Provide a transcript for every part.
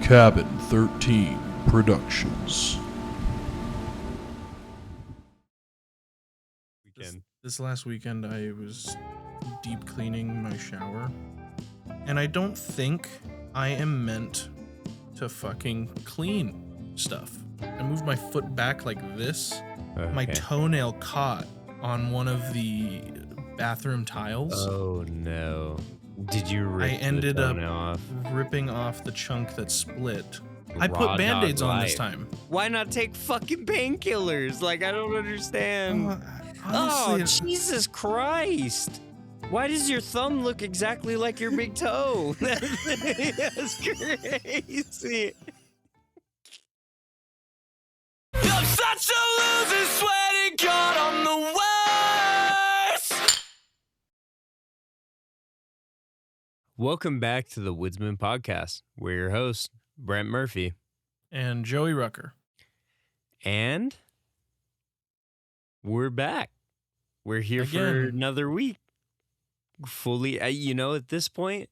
Cabin 13 Productions. This last weekend, I was deep cleaning my shower, and I don't think I am meant to fucking clean stuff. I moved my foot back like this. Okay. My toenail caught on one of the bathroom tiles. Oh no. Did you rip I ended the up toenail off? ripping off the chunk that split. I Raw put dog band-aids on this life. time. Why not take fucking painkillers? Like, I don't understand. Honestly, Jesus Christ. Why does your thumb look exactly like your big toe? That's crazy. I'm such a loser, sweating God, I'm the worst. Welcome back to the Woodsman Podcast. We're your hosts, Brent Murphy. and Joey Rucker. And we're back. We're here for Again. another week. Fully, at this point,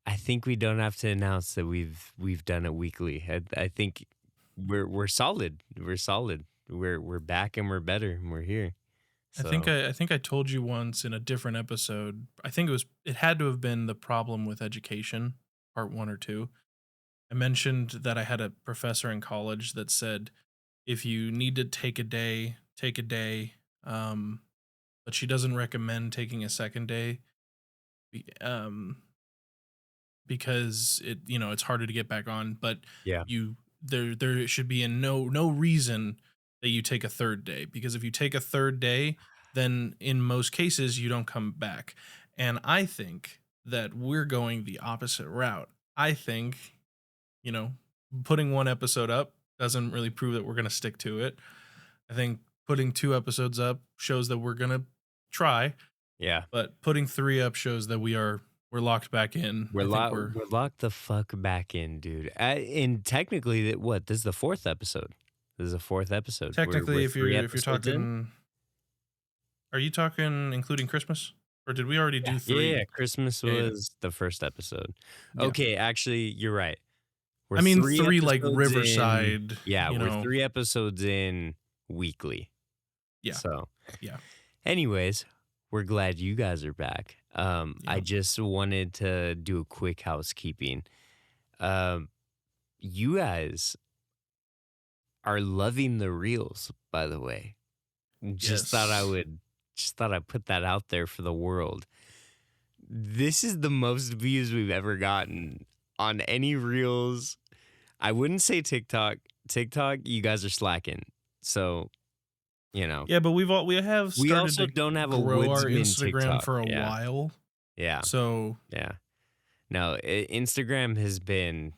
I think we don't have to announce that we've done it weekly. I think we're solid. We're solid. We're back and we're better and we're here. So, I think I told you once in a different episode. I think it had to have been the problem with education, part 1 or 2. I mentioned that I had a professor in college that said if you need to take a day, take a day. But she doesn't recommend taking a second day, because it's harder to get back on. But yeah. there should be no reason that you take a third day, because if you take a third day, then in most cases you don't come back. And I think that we're going the opposite route. I think, putting one episode up doesn't really prove that we're going to stick to it. I think putting 2 episodes up shows that we're going to try. Yeah. But putting 3 up shows that we're locked back in. We're locked the fuck back in, dude. And technically, this is the 4th episode. This is the 4th episode. Technically, We're if you're 3 episodes in. talking, are you talking including Christmas, or did we already do 3? Yeah, Christmas was the first episode. Yeah. Okay, actually, you're right. We're I mean, 3 3 like episodes Riverside. in. Yeah, we're 3 episodes in weekly. Yeah. So, yeah. Anyways, we're glad you guys are back. I just wanted to do a quick housekeeping. You guys are loving the reels, by the way. Just thought I'd put that out there for the world. This is the most views we've ever gotten on any reels. I wouldn't say TikTok. TikTok, you guys are slacking. So, Yeah, but we have started we also to don't have a grow our Woodsman Instagram TikTok. for a while. Yeah. So Yeah. No, Instagram has been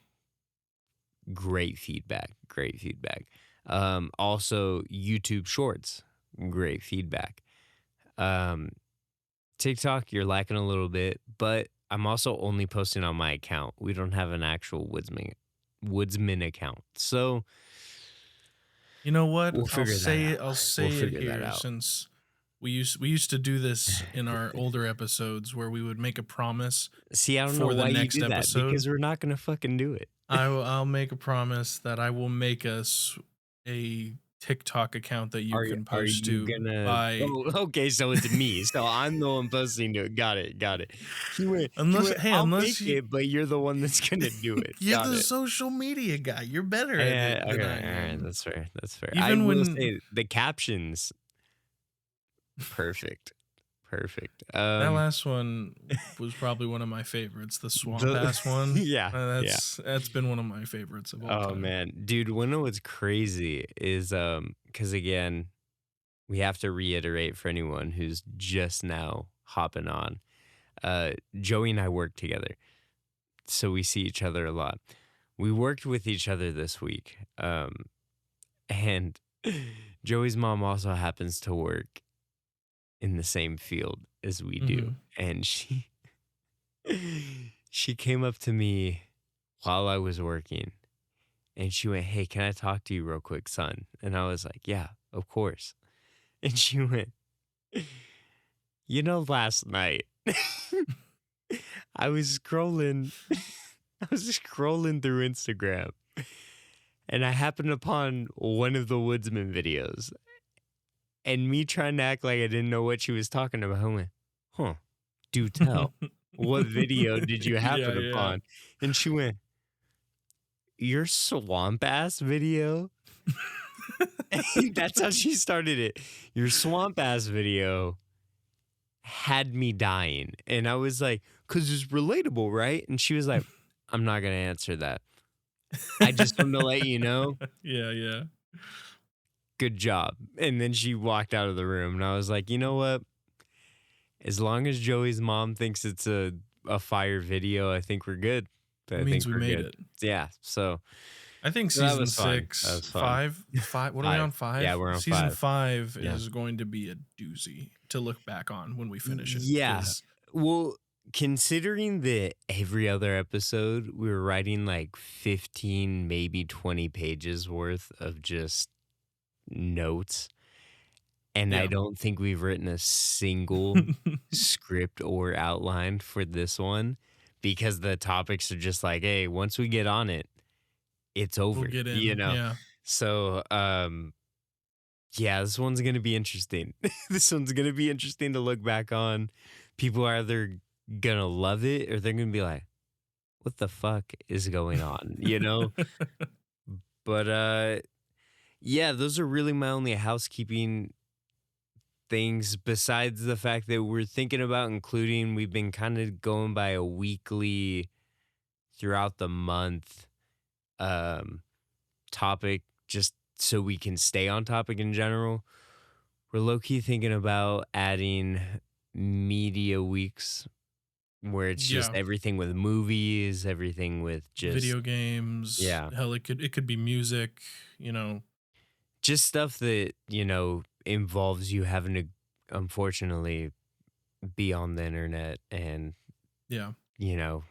great feedback. Great feedback. Also, YouTube Shorts, great feedback. TikTok, you're lacking a little bit, but I'm also only posting on my account. We don't have an actual Woodsman account. So, you know what? We'll figure that out. I'll say We'll it figure that here, out. since we used to do this in our older episodes where we would make a promise. See, I don't for know the why next you do episode. that, because we're not going to fucking do it. I'll make a promise that I will make us a TikTok account that you can post to. Oh, okay, so it's me. So I'm the one posting to it. Got it. I'll make it, but you're the one that's gonna do it. You're Got the it. social media guy. You're better at it Okay, than I all am. right, that's fair. Even I will when- say the captions, perfect. That last one was probably one of my favorites. The swamp ass one. Yeah, That's been one of my favorites of all time. Oh man, dude, what's crazy is because again, we have to reiterate for anyone who's just now hopping on. Joey and I work together, so we see each other a lot. We worked with each other this week, and Joey's mom also happens to work in the same field as we do, and she came up to me while I was working, and she went, "Hey, can I talk to you real quick, son?" And I was like, "Yeah, of course." And she went, last night I was scrolling I was scrolling through Instagram and I happened upon one of the Woodsman videos. And me trying to act like I didn't know what she was talking about, I went, huh, do tell. What video did you Yeah, happen yeah. upon? And she went, your swamp ass video? That's how she started it. Your swamp ass video had me dying. And I was like, because it's relatable, right? And she was like, I'm not going to answer that. I just want to let you know. Yeah, yeah. Good job. And then she walked out of the room. And I was like, you know what? As long as Joey's mom thinks it's a fire video, I think we're good. It I means think we we're made good. it. Yeah. So I think that season was fun. That 6, was fun. 5. What are we on? 5? Yeah, we're on season 5. 5 Yeah. is going to be a doozy to look back on when we finish it. Yeah. 'cause- Well, considering that every other episode we were writing like 15, maybe 20 pages worth of just notes. And I Yeah. don't think we've written a single script or outline for this one because the topics are just like, hey, once we get on it, it's over. We'll get in. You know? Yeah. So, yeah, this one's going to be interesting. This one's going to be interesting to look back on. People are either going to love it or they're going to be like, what the fuck is going on? You know? But, yeah, those are really my only housekeeping things besides the fact that we're thinking about including, we've been kind of going by a weekly throughout the month topic just so we can stay on topic in general. We're low-key thinking about adding media weeks where it's just Yeah. everything with movies, everything with just Video games. Yeah. Hell, it could be music, you know. just stuff that, you know, involves you having to unfortunately be on the internet and, Yeah. you know,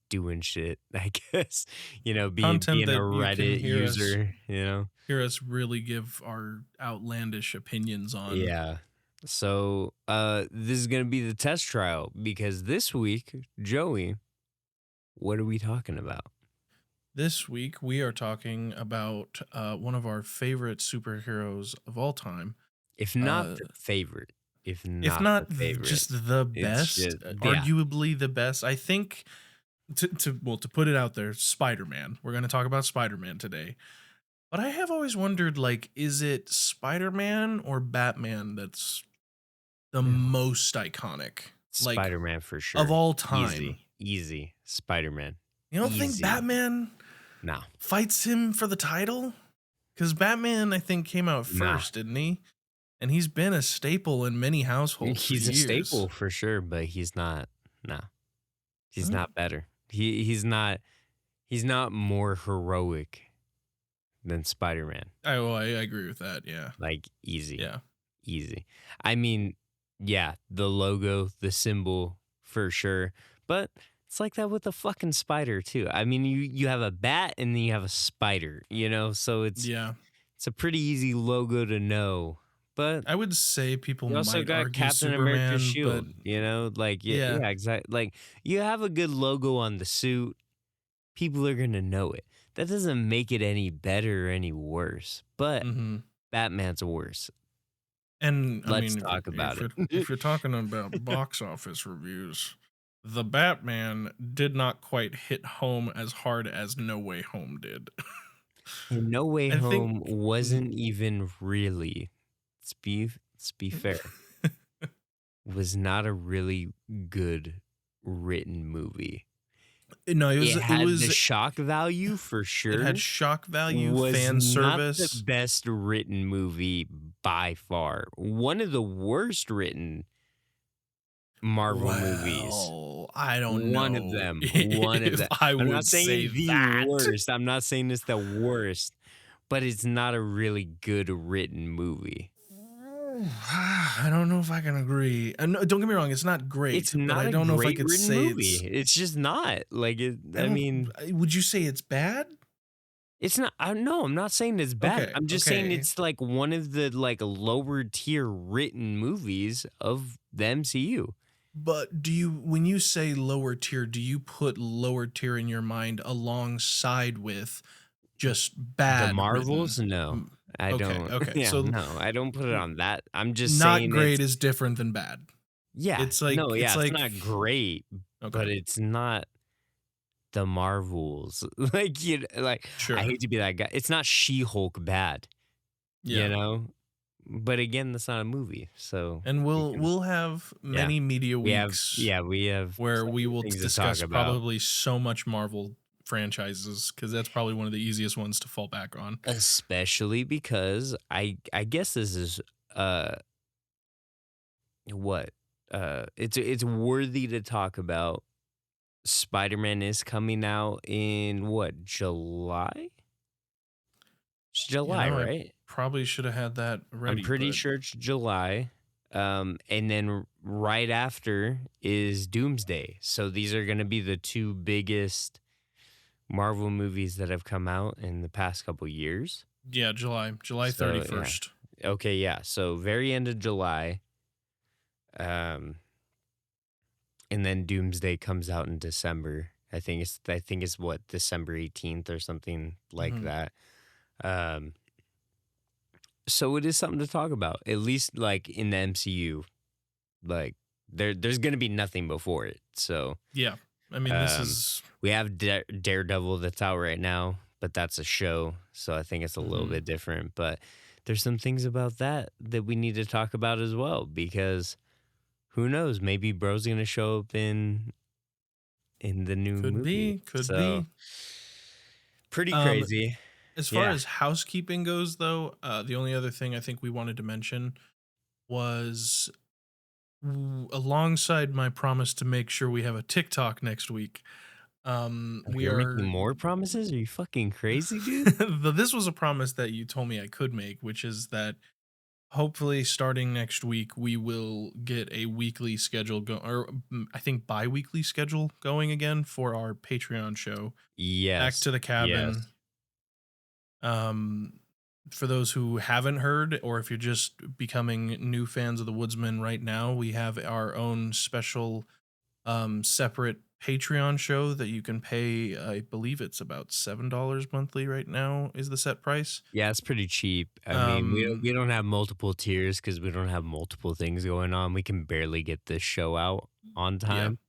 doing shit, I guess. You know, Content being that a you can Reddit hear us- user, you know. Hear us really give our outlandish opinions on. Yeah. So this is gonna be the test trial because this week, Joey, what are we talking about? This week we are talking about one of our favorite superheroes of all time. If not the favorite, if If not not the favorite, just the It's best, just- yeah. arguably the best. I think to put it out there, Spider-Man. We're going to talk about Spider-Man today. But I have always wondered, like, is it Spider-Man or Batman that's the most iconic? Like, Spider-Man for sure. of all time. Easy. Spider-Man. You don't think Easy. Batman No. fights him for the title? Because Batman, I think, came out Nah. first, didn't he? And he's been a staple in many households. He's for a years. staple for sure, but he's not. No, he's Oh. not better. He's not more heroic than Spider-Man. I agree with that. Yeah. Like easy, Yeah. easy. I mean, yeah, the logo, the symbol for sure, but it's like that with the fucking spider too. I mean, you have a bat and then you have a spider, you know, so it's Yeah. a pretty easy logo to know. But I would say people you also might got argue Captain Superman, America's shield, but you know, like Yeah. yeah, exactly. Like you have a good logo on the suit, people are gonna know it. That doesn't make it any better or any worse. But Mhm. Batman's worse. And I Let's mean, talk about it. If you're talking about box office reviews, the Batman did not quite hit home as hard as No Way Home did. And No Way I Home think- wasn't even really. Let's be fair. Was not a really good written movie. No, It had the shock value for sure. it had shock value, was fan not service. the best written movie by far. One of the worst written Marvel movies. Well, I don't know. One of them. One of if them. I I'm would not saying say the that. worst. I'm not saying it's the worst, but it's not a really good written movie. I don't know if I can agree. No, don't get me wrong; it's not great. It's but not I a don't know if I great could written say movie. It's just not. Like it. I don't- mean, would you say it's bad? it's not. No, I'm not saying it's bad. Okay, I'm just saying okay. it's like one of the like lower tier written movies of the MCU. But when you say lower tier, do you put lower tier in your mind alongside with just The bad written? Marvels? No, Mm, I Okay, don't. okay. Yeah, So no, I don't put it on that. I'm just not saying great it's is different than bad. yeah, It's no, like yeah, it's it's like not great, okay, but it's not the Marvels. Like like I sure. hate to be that guy. It's not She-Hulk bad, you Yeah. know? But again, that's not a movie, so And we we'll can we'll have yeah. many media weeks We have where we plenty of will things to talk discuss about, probably so much Marvel franchises because that's probably one of the easiest ones to fall back on. especially because I guess this is uh what it's worthy to talk about. Spider-Man is coming out in what, July? It's You July, know, I right? probably should have had that I'm ready, pretty but sure it's July. And then right after is Doomsday. So these are going to be the two biggest Marvel movies that have come out in the past couple years. yeah, July So yeah. 31st. Okay, yeah. So very end of July. Um, and then Doomsday comes out in December. I think it's what, December 18th or something like Mhm. that. Um, so it is something to talk about, at least like in the MCU. Like there's gonna be nothing before it. So Yeah. I mean, this um, is we have Daredevil that's out right now, but that's a show, so I think it's a little mhm. bit different. But there's some things about that we need to talk about as well, because who knows? Maybe Bro's gonna show up in the new Could movie. be, could So be. pretty Um, crazy. as far Yeah. as housekeeping goes, though, the only other thing I think we wanted to mention was alongside my promise to make sure we have a TikTok next week. We You're making are. more promises? Are you fucking crazy, dude? This was a promise that you told me I could make, which is that hopefully starting next week we will get a weekly schedule or I think bi-weekly schedule going again for our Patreon show. Back Yes. to the Yes. cabin. Um, for those who haven't heard, or if you're just becoming new fans of the Woodsman right now, we have our own special, separate Patreon show that you can pay. I believe it's about $7 monthly right now is the set price. Yeah, it's pretty cheap. I mean, Um, we don't have multiple tiers because we don't have multiple things going on. We can barely get this show out on yeah, time.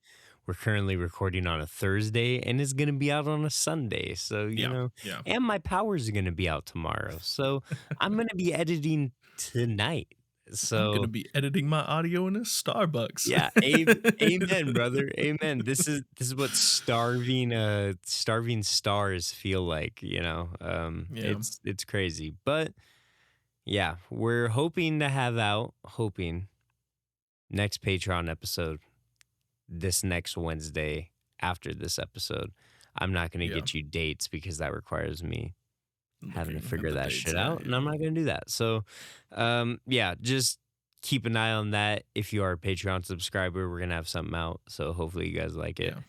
We're currently recording on a Thursday and it's going to be out on a Sunday. So, yeah, yeah. and my powers are going to be out tomorrow. So, I'm going to be editing tonight. I'm gonna So, be editing my audio in a Starbucks. yeah, amen, brother. Amen. This is what starving stars feel like. Yeah, It's crazy. But yeah, we're hoping to have out, next Patreon episode this next Wednesday after this episode. I'm not going to yeah. get you dates because that requires me having to Looking at figure the that dates, shit yeah, out, and I'm yeah, not going to do that. So, yeah, just keep an eye on that. If you are a Patreon subscriber, we're going to have something out. So hopefully you guys like it. yeah.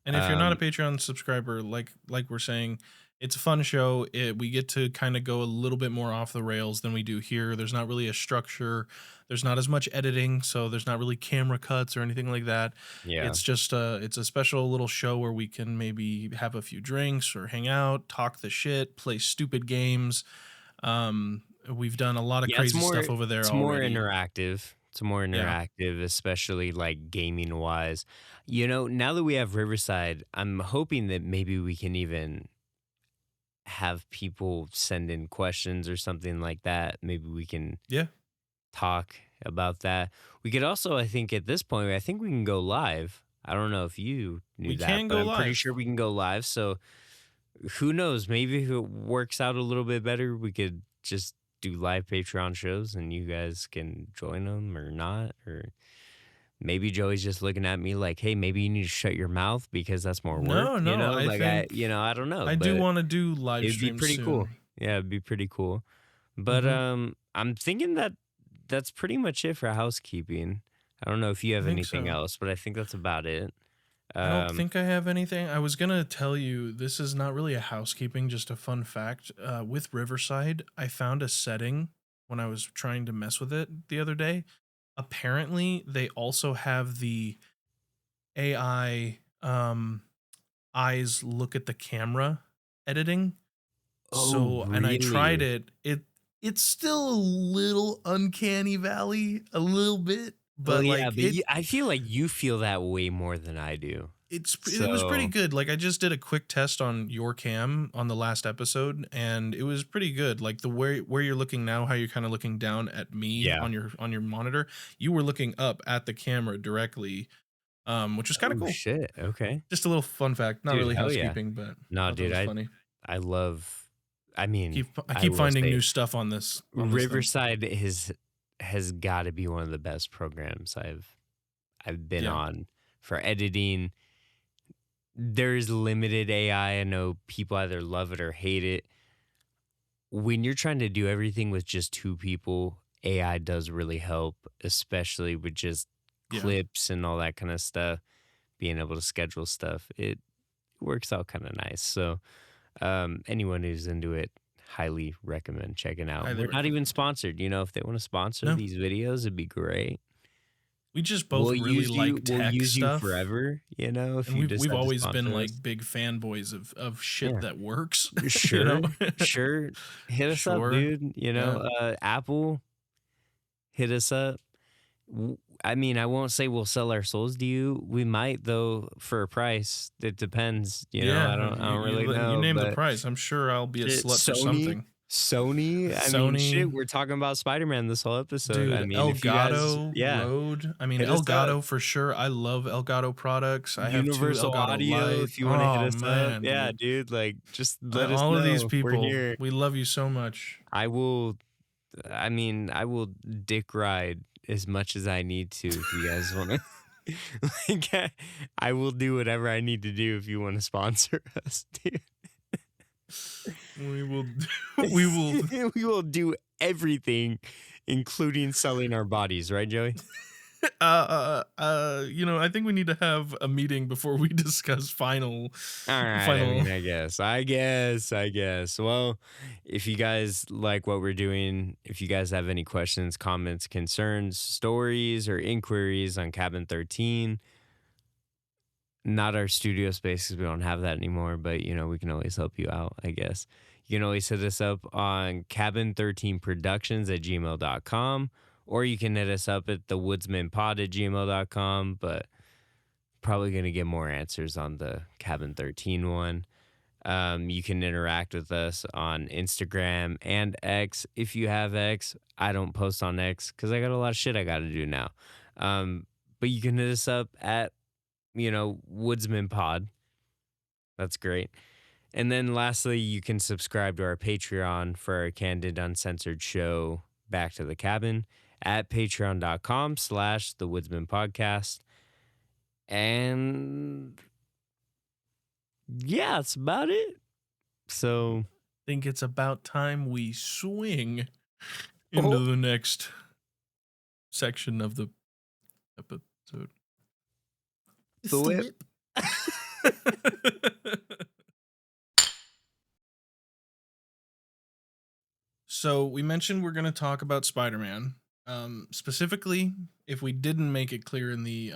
And if you're not a Um, Patreon subscriber, like we're saying, it's a fun show. We get to kind of go a little bit more off the rails than we do here. There's not really a structure. There's not as much editing, so there's not really camera cuts or anything like that. yeah. It's a special little show where we can maybe have a few drinks or hang out, talk the shit, play stupid games. We've done a lot of Yeah, crazy stuff over there it's more already. interactive. It's more Yeah. interactive, especially like gaming wise. Now that we have Riverside, I'm hoping that maybe we can even have people send in questions or something like that. Maybe we can Yeah. talk about that. We could also, I think at this point, I think we can go live. I don't know if you knew We that, can but go I'm pretty live. sure we can go live. So who knows? Maybe if it works out a little bit better, we could just do live Patreon shows and you guys can join them or not. Or maybe Joey's just looking at me like, hey, maybe you need to shut your mouth because that's more work, No, no. I Like think I don't know, I do but want to do live it'd be streams pretty cool. soon. Yeah, it'd be pretty cool. But Hmm. I'm thinking that that's pretty much it for housekeeping. I don't know if you I have think anything so. else, but I think that's about it. I don't Um, think I have anything. I was gonna tell you this is not really a housekeeping, just a fun fact. With Riverside, I found a setting when I was trying to mess with it the other day apparently they also have the AI eyes look at the camera editing. Oh, So, and I tried really? it. It's still a little uncanny valley, a little bit, Well, but yeah, like but I feel like you feel that way more than I do. it was pretty So, good. Like I just did a quick test on your cam on the last episode, and it was pretty good. Like the where you're looking now, how you're kind of looking down at me yeah. on your monitor, you were looking up at the camera directly, which was kind of Oh, cool. shit. Okay. Just a little fun fact, not Dude, really hell yeah. housekeeping, but I No, thought that dude, was funny. I love, I mean, I I keep will finding say new stuff on this thing. Riverside has got to be one of the best programs I've been Yeah. on for editing. There's limited AI. I know people either love it or hate it. When you're trying to do everything with just two people, AI does really help, especially with just Yeah. clips and all that kind of stuff, being able to schedule stuff. It works out kind of nice. So, anyone who's into it, highly recommend checking out. Highly We're not even recommend. sponsored. If they want to sponsor No, these videos, it'd be great. we just both really like We'll tech use you stuff, forever, if and you we've decide to always been sponsor us. like big fanboys of shit Yeah. that works, you Sure, know. sure. Hit us up, Sure. dude. Yeah. Apple, hit us up. I mean, I won't say we'll sell our souls to you. We might though for a price. It depends. Yeah, I don't really you know, name the but price. I'm sure I'll be a shit, slut for something. Sony. I mean, shit. Sony, We're talking about Spider-Man this whole episode. I dude, mean, if you guys, Elgato yeah, Rode. I mean, hit us up. Elgato for sure. I love Elgato products. I have two Universal Elgato Audio, Light. if you want to hit Oh us up, man, yeah, dude. dude. Like, just let us All of these know. We're people, here. we love you so much. I will. I mean, I will dick ride as much as I need to if you guys want to. Like, I will do whatever I need to do if you want to sponsor us, dude. We will, we will. We will do everything, including selling our bodies, right, Joey? I think we need to have a meeting before we discuss final. All right. I mean, I guess. Well, if you guys like what we're doing, if you guys have any questions, comments, concerns, stories, or inquiries on Cabin 13, not our studio space because we don't have that anymore, but we can always help you out, I guess. You can always hit us up on cabin13productions@gmail.com, or you can hit us up at thewoodsmanpod@gmail.com, but probably going to get more answers on the Cabin 13 one. You can interact with us on Instagram and X. If you have X, I don't post on X because I got a lot of shit I got to do now. But you can hit us up at, Woodsman Pod. That's great. And then lastly, you can subscribe to our Patreon for our candid, uncensored show, Back to the Cabin, at patreon.com/The Woodsman Podcast. And yeah, that's about it. So Think it's about time we swing into the next section of the episode. The whip. So we mentioned we're going to talk about Spider-Man. Specifically, if we didn't make it clear in the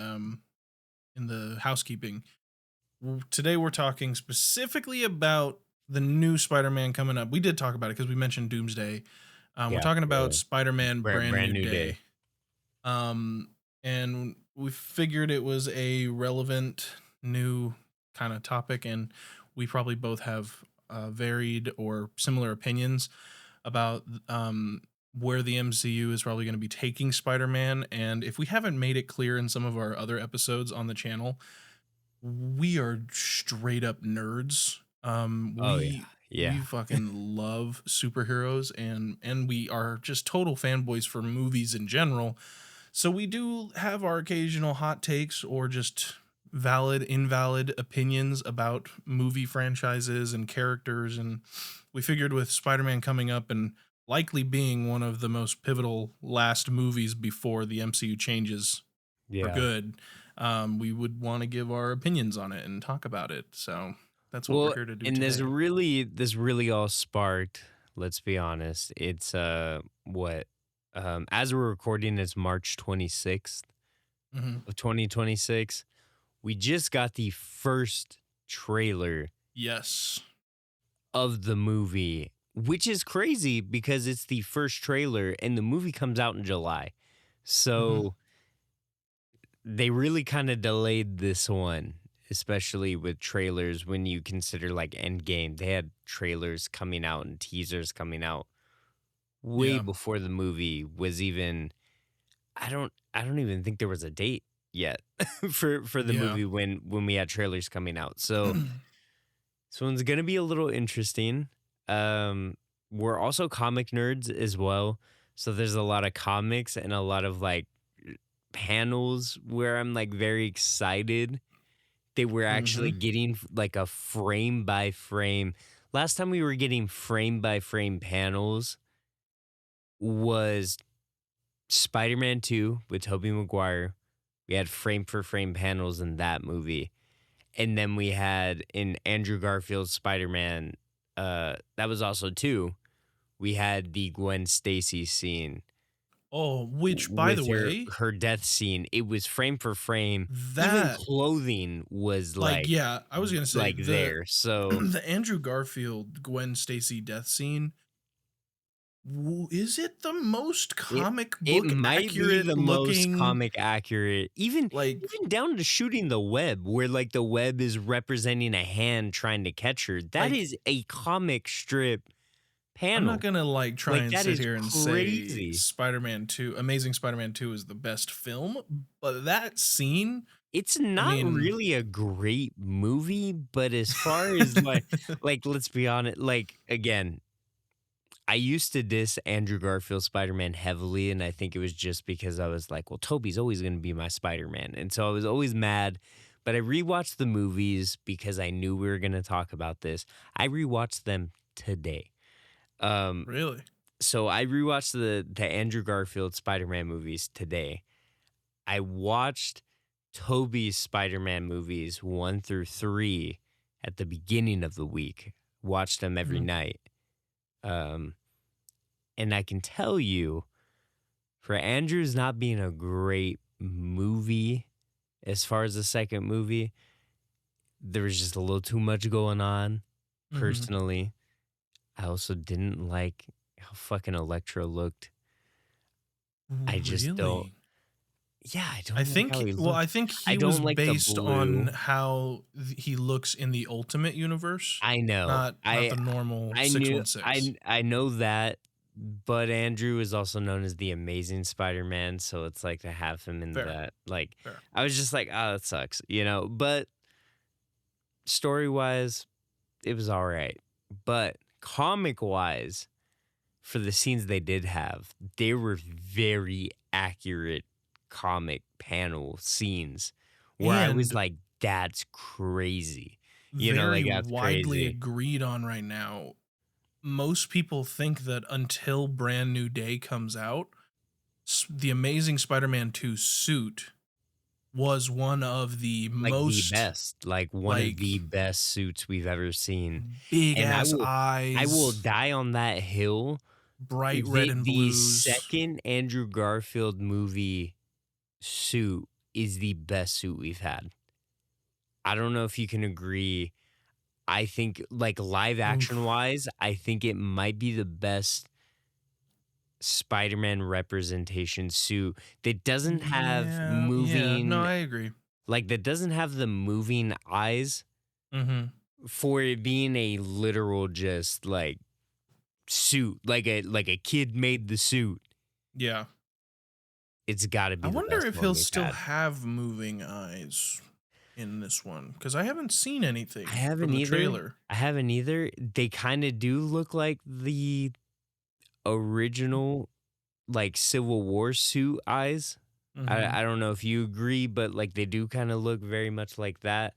housekeeping, today we're talking specifically about the new Spider-Man coming up. We did talk about it because we mentioned Doomsday. We're talking about Spider-Man Brand New Day. And we figured it was a relevant new kind of topic, and we probably both have varied or similar opinions about where the MCU is probably going to be taking Spider-Man. And if we haven't made it clear in some of our other episodes on the channel, we are straight up nerds. We fucking love superheroes, and we are just total fanboys for movies in general. So we do have our occasional hot takes or just valid, invalid opinions about movie franchises and characters. And we figured with Spider-Man coming up and likely being one of the most pivotal last movies before the MCU changes for good, we would want to give our opinions on it and talk about it. So that's what we're here to do and today. this really all sparked, let's be honest, it's As we're recording, it's March 26th Mhm. of 2026. We just got the first trailer Yes. of the movie, which is crazy because it's the first trailer and the movie comes out in July. So they really kind of delayed this one, especially with trailers when you consider like Endgame. They had trailers coming out and teasers coming out way Yeah. before the movie was even I don't even think there was a date yet for the Yeah. movie when we had trailers coming out. So this one's gonna be a little interesting. Um, we're also comic nerds as well, so there's a lot of comics and a lot of like panels where I'm like very excited that we're actually Mhm. getting like a frame by frame. Last time we were getting frame by frame panels was Spider-Man 2 with Tobey Maguire. We had frame for frame panels in that movie. And then we had in Andrew Garfield's Spider-Man, that was also 2. We had the Gwen Stacy scene Oh, which, by the with her way, her death scene. It was frame for frame. Even that clothing was yeah, I was gonna say like there. So the Andrew Garfield Gwen Stacy death scene. Is it the most it comic it book might be accurate the most looking? comic accurate, even Like, even down to shooting the web, where like the web is representing a hand trying to catch her. That like is a comic strip I'm not panel. gonna like try Like and that sit is here and say crazy. Spider-Man 2, Amazing Spider-Man 2 is the best film, but that scene, It's I not mean, really a great movie, but as far as like let's be honest, like again, I used to diss Andrew Garfield Spider-Man heavily, and I think it was just because I was like, well, Toby's always going to be my Spider-Man. And so I was always mad. But I rewatched the movies because I knew we were going to talk about this. I rewatched them today. Um, really. so I rewatched the Andrew Garfield Spider-Man movies today. I watched Toby's Spider-Man movies 1 through 3 at the beginning of the week. Watched them every Mhm. night. Um, and I can tell you, for Andrews not being a great movie as far as the second movie, there was just a little too much going on Mhm. personally. I also didn't like how fucking Electro looked. I just don't. Really? Yeah, I I don't like how think he well, I looked. think I he was don't like the based on blue. how he looks in the Ultimate Universe, I know. not the normal I knew 616. I know that, but Andrew is also known as the Amazing Spider-Man, so it's like to have him in Fair, that. Like, fair. I was just like, oh, that sucks, you know. But story-wise, it was all right. But comic-wise, for the scenes they did have, they were very accurate comic panel scenes where I was And like, that's crazy. You know, very like that's widely crazy. agreed on right now. Most people think that until Brand New Day comes out, the Amazing Spider-Man 2 suit was one of the Like the most best, like one of the like best suits we've ever seen. big And ass I will eyes, die on that hill. bright red and The blues. second Andrew Garfield movie suit is the best suit we've had. I don't know if you can agree. I think like live action Oof. wise, I think it might be the best Spider-Man representation suit that doesn't have Yeah, no, moving I agree. like that doesn't have the moving eyes Mhm. for it being a literal just like suit, like a kid made the suit. Yeah. It's got to I be the wonder best if one he'll we've still had. have moving eyes in this one because I haven't seen I anything haven't from the either. trailer. I haven't either. They kind of do look like the original like Civil War suit eyes. Mhm. I don't know if you agree, but like they do kind of look very much like that.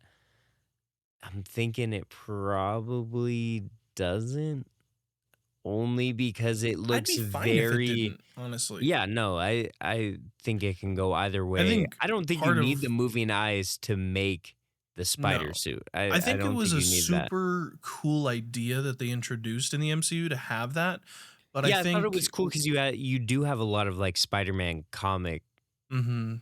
I'm thinking it probably doesn't, only because it I'd looks be fine if it very. didn't, honestly. Yeah, no, I think it can go either I way. think I don't think you part need the of moving eyes to make the spider no. suit. I I think it don't was think a you need that. super cool idea that they introduced in the MCU to have that, But I Yeah, I thought it think was cool because you do have a lot of like Spider-Man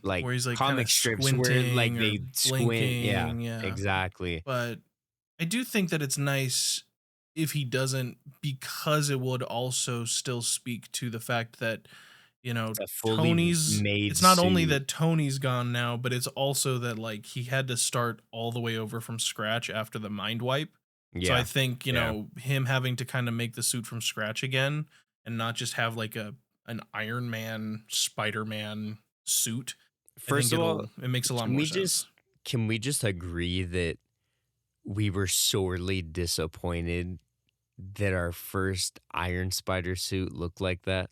like where he's like kind comic of strips where like squinting or they squint. Yeah, blinking, yeah. exactly. But I do think that it's nice if he doesn't, because it would also still speak to the fact that, It's a fully Tony's made it's not only suit. that Tony's gone now, but it's also that like he had to start all the way over from scratch after the mind wipe. So I Yeah, think, yeah. him having to kind of make the suit from scratch again and not just have like an Iron Man, Spider-Man suit, I think First of all, it makes a lot can more we sense. just can we just agree that we were sorely disappointed that our first Iron Spider suit looked like that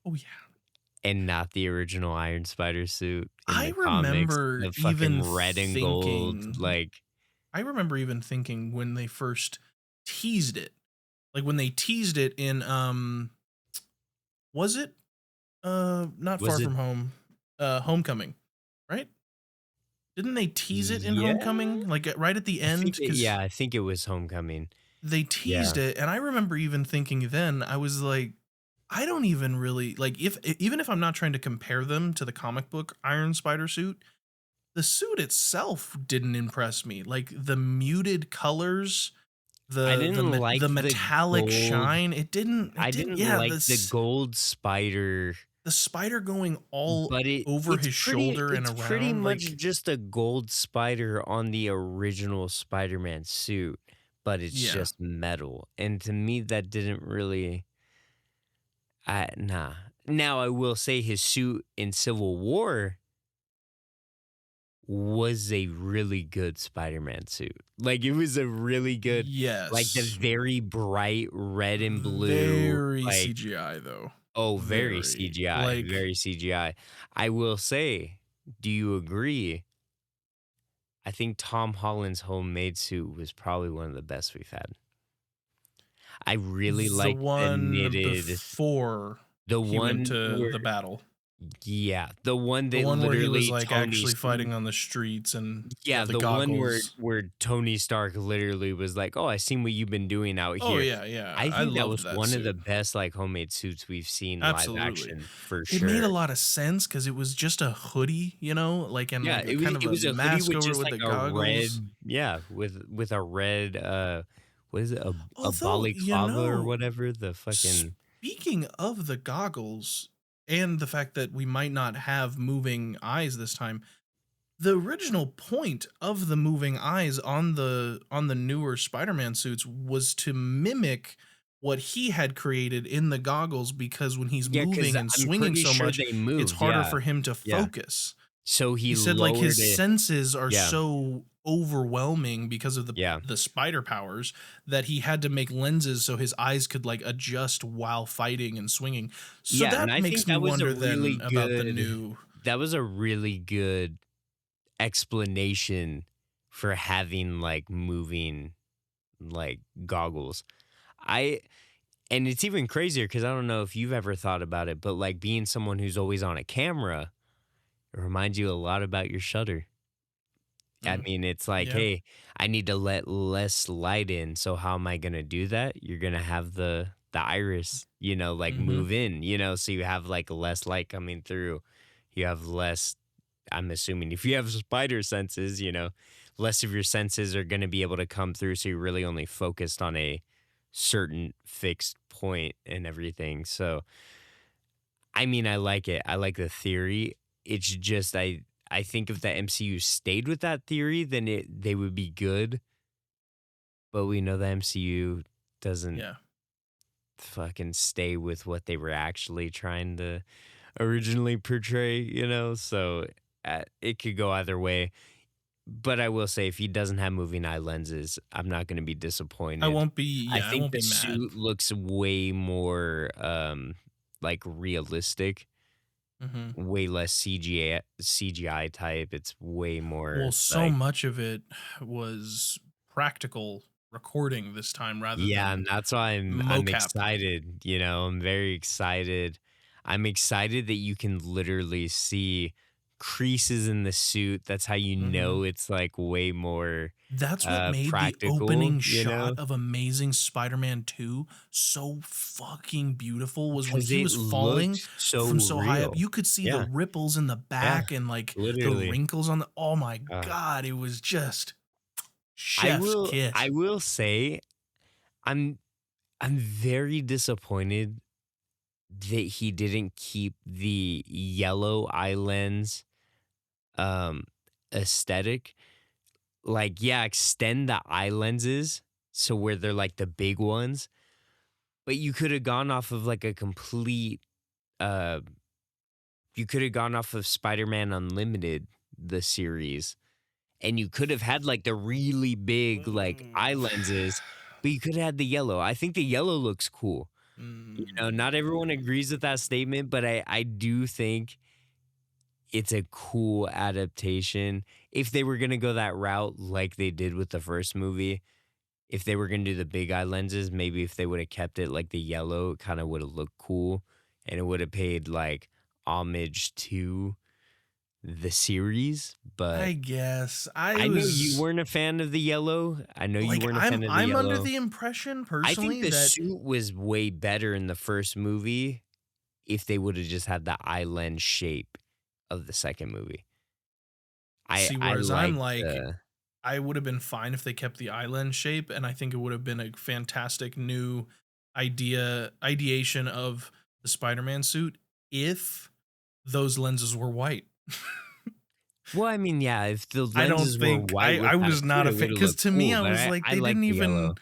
Oh yeah. and not the original Iron Spider suit in I the comics, remember the fucking even red and gold, thinking like I remember even thinking when they first teased it, like when they teased it in was it not was Far it From Home, Homecoming, right? Didn't they tease it in yeah? Homecoming, like right at the end? Because I think it was Homecoming. they Yeah. teased it, and I remember even thinking then I was like, I don't even really like if even if I'm not trying to compare them to the comic book Iron Spider suit, the suit itself didn't impress me. Like the muted colors, I didn't the like the metallic gold. shine, it I didn't didn't yeah, like the gold spider, the spider going all but over his shoulder and it's pretty around, much like just a gold spider on the original Spider-Man suit, but it's yeah. just metal. And to me that didn't really nah. Now I will say his suit in Civil War was a really good Spider-Man suit. Like it was a really good like the Yes. very bright red and blue, Very like CGI though. very Very. CGI, Like very CGI. I will say, do you agree? I think Tom Holland's homemade suit was probably one of the best we've had. I really the liked the one knitted, before the he went one to where the battle. yeah, the one The that one where he was literally like Tony actually fighting on the streets and yeah, the the one goggles. where Tony Stark literally was like, "Oh, I seen what you've been doing out Oh here." yeah, yeah. I I think that loved was that one of the suit. best, like, homemade suits we've seen live Absolutely. action for It made a sure. lot of sense because it was just a hoodie, like and Yeah, like a kind of it a was a hoodie mask with over it just, with like, the a goggles. red yeah, with a red, what is it? A Although, balaclava or whatever, the fucking speaking of the goggles and the fact that we might not have moving eyes this time, the original point of the moving eyes on the newer Spider-Man suits was to mimic what he had created in the goggles because when he's yeah, because moving and 'cause I'm swinging pretty so sure much, they it's moved, harder yeah, for him to yeah. focus. So he He said like lowered his it senses are yeah, so overwhelming because of yeah. the spider powers that he had to make lenses so his eyes could like adjust while fighting and swinging. So Yeah, and that I makes think me wonder then about the new that was a really good explanation for having, like, moving, like, goggles. I and it's even crazier because I don't know if you've ever thought about it, but, like, being someone who's always on a camera, it reminds you a lot about your shutter. I Mm, mean, it's like, yeah. "Hey, I need to let less light in, so how am I gonna do that?" You're gonna have the iris, like, Mhm. move in, so you have, like, less light coming through. You have less I'm assuming if you have spider senses, less of your senses are gonna be able to come through, so you're really only focused on a certain fixed point and everything, so I mean, I like it. I like the theory. It's just I think if the MCU stayed with that theory, then they would be good. But we know the MCU doesn't Yeah. fucking stay with what they were actually trying to originally portray, So it could go either way. But I will say, if he doesn't have moving eye lenses, I'm not going to be disappointed. I I think won't the be mad. suit looks way more like realistic, Mhm. way less CGI type. It's way more Well, so like much of it was practical recording this time rather yeah, and than that's why I'm mocap. excited. I'm very excited. I'm excited that you can literally see creases in the suit. That's how you know it's like way more That's what made the practical, opening you know? shot of Amazing Spider-Man 2 so fucking beautiful was when Because he it was falling looked so from so high up. real. You could see the Yeah, ripples in the yeah, back and like the literally. wrinkles on the oh my Uh, god, it was just I chef's will kiss. I will say I'm I'm very disappointed that he didn't keep the yellow eye lens um aesthetic. Like, yeah, extend the eye lenses so where they're like the big ones, but you could have gone off of like a complete uh you could have gone off of Spider-Man Unlimited, the series, and you could have had like the really big like eye lenses, but you could have had the yellow. I think the yellow looks cool. You know, not everyone agrees with that statement, but I do think it's a cool adaptation. If they were going to go that route like they did with the first movie, if they were going to do the big eye lenses, maybe if they would have kept it like the yellow, it kind of would have looked cool and it would have paid like homage to the series. But I guess I I know you was weren't a fan of the yellow. I know you like weren't a I'm fan of the I'm under yellow. the impression I think personally the that suit was way better in the first movie if they would have just had the eye lens shape of the second movie. I see I whereas I'm like like the I would have been fine if they kept the island shape, and I think it would have been a fantastic new ideation of the Spider-Man suit if those lenses were white. well, I mean, yeah, if the I don't lenses were think white I with that was suit, not a it fan would have because looked to me cool. I But was like I they like didn't the even yellow.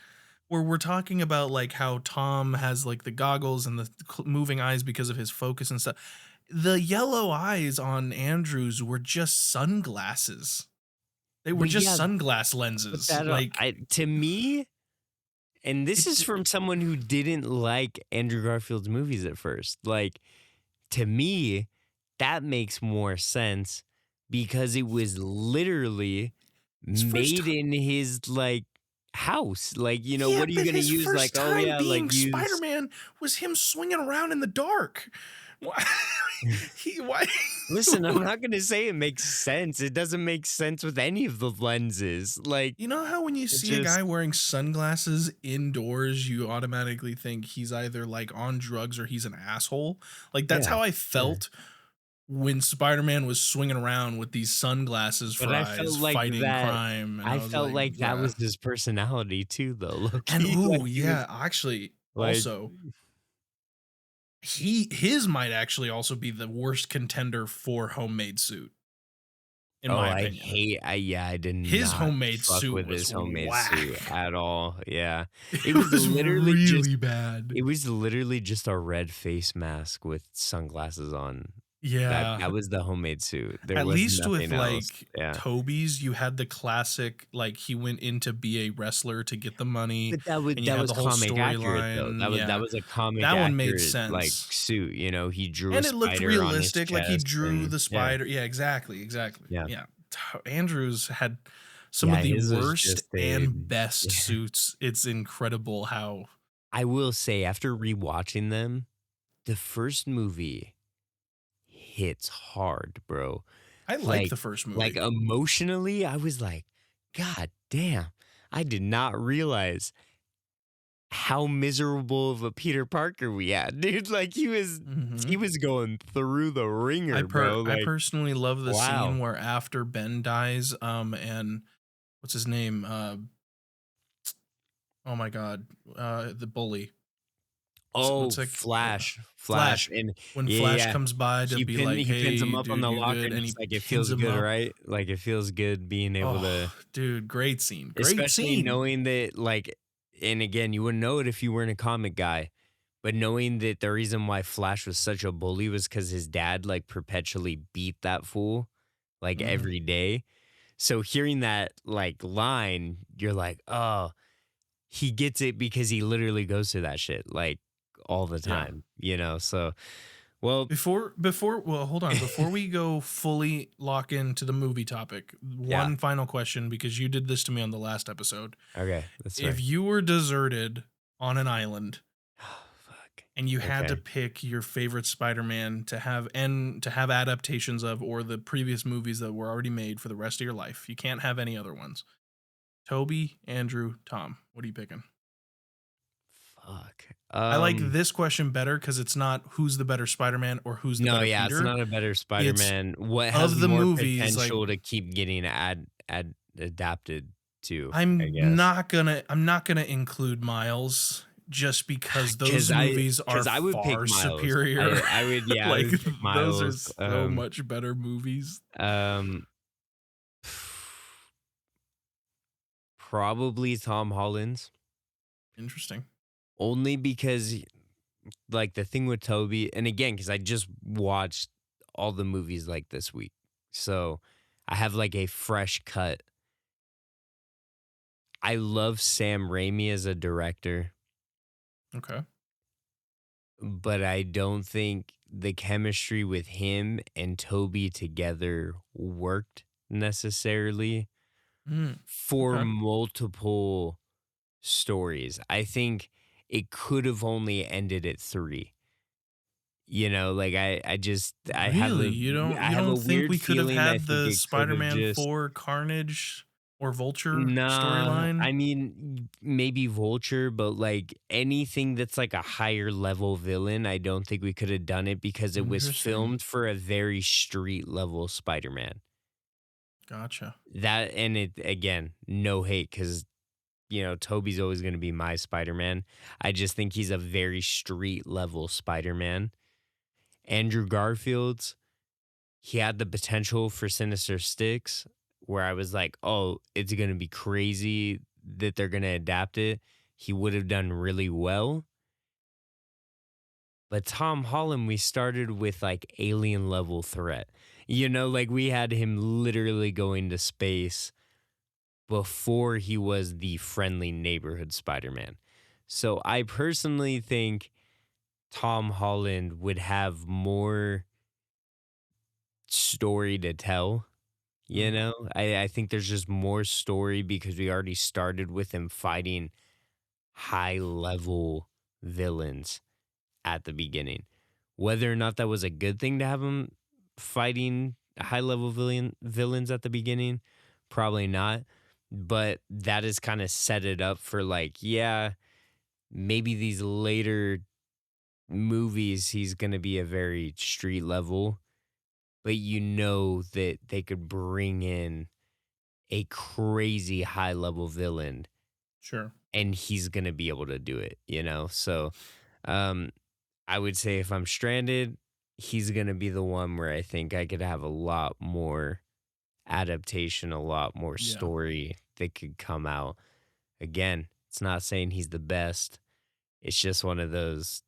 where we're talking about like how Tom has like the goggles and the moving eyes because of his focus and stuff. The yellow eyes on Andrews were just sunglasses. They were But just yeah, sunglass but lenses. that Like I to me, and this it is from someone who didn't like Andrew Garfield's movies at first. Like to me, that makes more sense because it was literally his first made in his like house. Like, you know, yeah, what are you but gonna his use? Like, first oh time yeah, like being use Spider-Man was him swinging around in the dark. Why? Why? listen, I'm not gonna say it makes sense. It doesn't make sense with any of the lenses. Like You know how when you it see a just guy wearing sunglasses indoors, you automatically think he's either like on drugs or he's an asshole? Like that's yeah, how I yeah. felt when Spider-Man was swinging around with these sunglasses But for eyes fighting crime. And I I was felt like, like that yeah. was his personality too, though, low And key. Like ooh, he was yeah, actually, like also, his might actually also be the worst contender for homemade suit, in oh, my opinion. I did His not homemade fuck suit with was his homemade suit whack. at all. Yeah. It It was was literally just really bad. it was literally just a red face mask with sunglasses on. That Yeah. was the homemade suit. There At was least with nothing else. like Yeah. Toby's, you had the classic, like he went in to be a wrestler to get the money, But and you that had was the whole comic accurate though. storyline. That Yeah. was a comic That one made accurate like sense. suit, you know. He drew a And it looked spider on his realistic, like he chest drew and the yeah. spider. Yeah, exactly, exactly. Yeah. Yeah. Andrews had some Yeah, of the his was worst just a and best yeah. suits. It's incredible how I will say after rewatching them, the first movie hits hard, bro. I like Like the first like movie. emotionally, I was like, God damn, I did not realize how miserable of a Peter Parker we had, dude. Like he Mhm. was going through the ringer, bro. I Like, personally love the wow. scene where after Ben dies, and what's his name? Oh my god, the bully. Oh, What's like Flash, Flash. and When yeah, Flash yeah. comes by to be like, He pins him "Hey, up on dude, the you locker, good?" and and he's he like, "It pins feels him good, up. right?" Like it feels good being able Oh, to, dude, great scene. Great especially scene. knowing that, like, and again, you wouldn't know it if you weren't a comic guy, but knowing that the reason why Flash was such a bully was because his dad like perpetually beat that fool, like Mhm. every day. So hearing that like line, you're like, oh, he gets it because he literally goes through that shit like all the Yeah. time, you know. So, well, Before well, hold on. Before we go fully lock into the movie topic, yeah. one final question because you did this to me on the last episode. Okay, that's If fair. you were deserted on an island, Fuck. and you had to Okay. pick your favorite Spider-Man to have adaptations of, or the previous movies that were already made for the rest of your life. You can't have any other ones. Toby, Andrew, Tom. What are you picking? Fuck. I like this question better because it's not who's the better Spider-Man or who's the No, better yeah, it's Peter. not a better It's Spider-Man. What has of the more movies, like potential to keep getting adapted to, I I'm guess. not gonna include Miles just because Cause those I, movies are cause I would pick far Miles. superior. I would, yeah, I Like would pick those are Miles. so much better movies. Um, probably Tom Holland's. Interesting. Only because, like, the thing with Toby, and again, because I just watched all the movies like this week, so I have like a fresh cut. I love Sam Raimi as a director, Okay. but I don't think the chemistry with him and Toby together worked necessarily Mm, for okay. multiple stories. I think it could have only ended at 3. You know, like Really? You I have a don't think weird we could have feeling I had think the it could have Spider-Man just 4 Carnage or Vulture nah, storyline? I mean maybe Vulture, but like anything that's like a higher level villain, I don't think we could have done it because it was Interesting. filmed for a very street level Spider-Man. Gotcha. That and it again, no hate cuz you know, Toby's always going to be my Spider-Man. I just think he's a very street level Spider-Man. Andrew Garfield's, he had the potential for Sinister Six, where I was like, oh, it's going to be crazy that they're going to adapt it. He would have done really well. But Tom Holland, we started with like alien level threat. You know, like we had him literally going to space before he was the friendly neighborhood Spider Man. So I personally think Tom Holland would have more story to tell. You Mhm. know, I think there's just more story because we already started with him fighting high level villains at the beginning. Whether or not that was a good thing to have him fighting high level villains at the beginning, probably not. But that has kind of set it up for like, yeah, maybe these later movies he's gonna be a very street level, but you know that they could bring in a crazy high level villain Sure. and he's going to be able to do it, you know? So, um, I would say if I'm stranded, he's going to be the one where I think I could have a lot more adaptation, a lot more Yeah. story that could come out. Again, it's not saying he's the best. It's just one of those,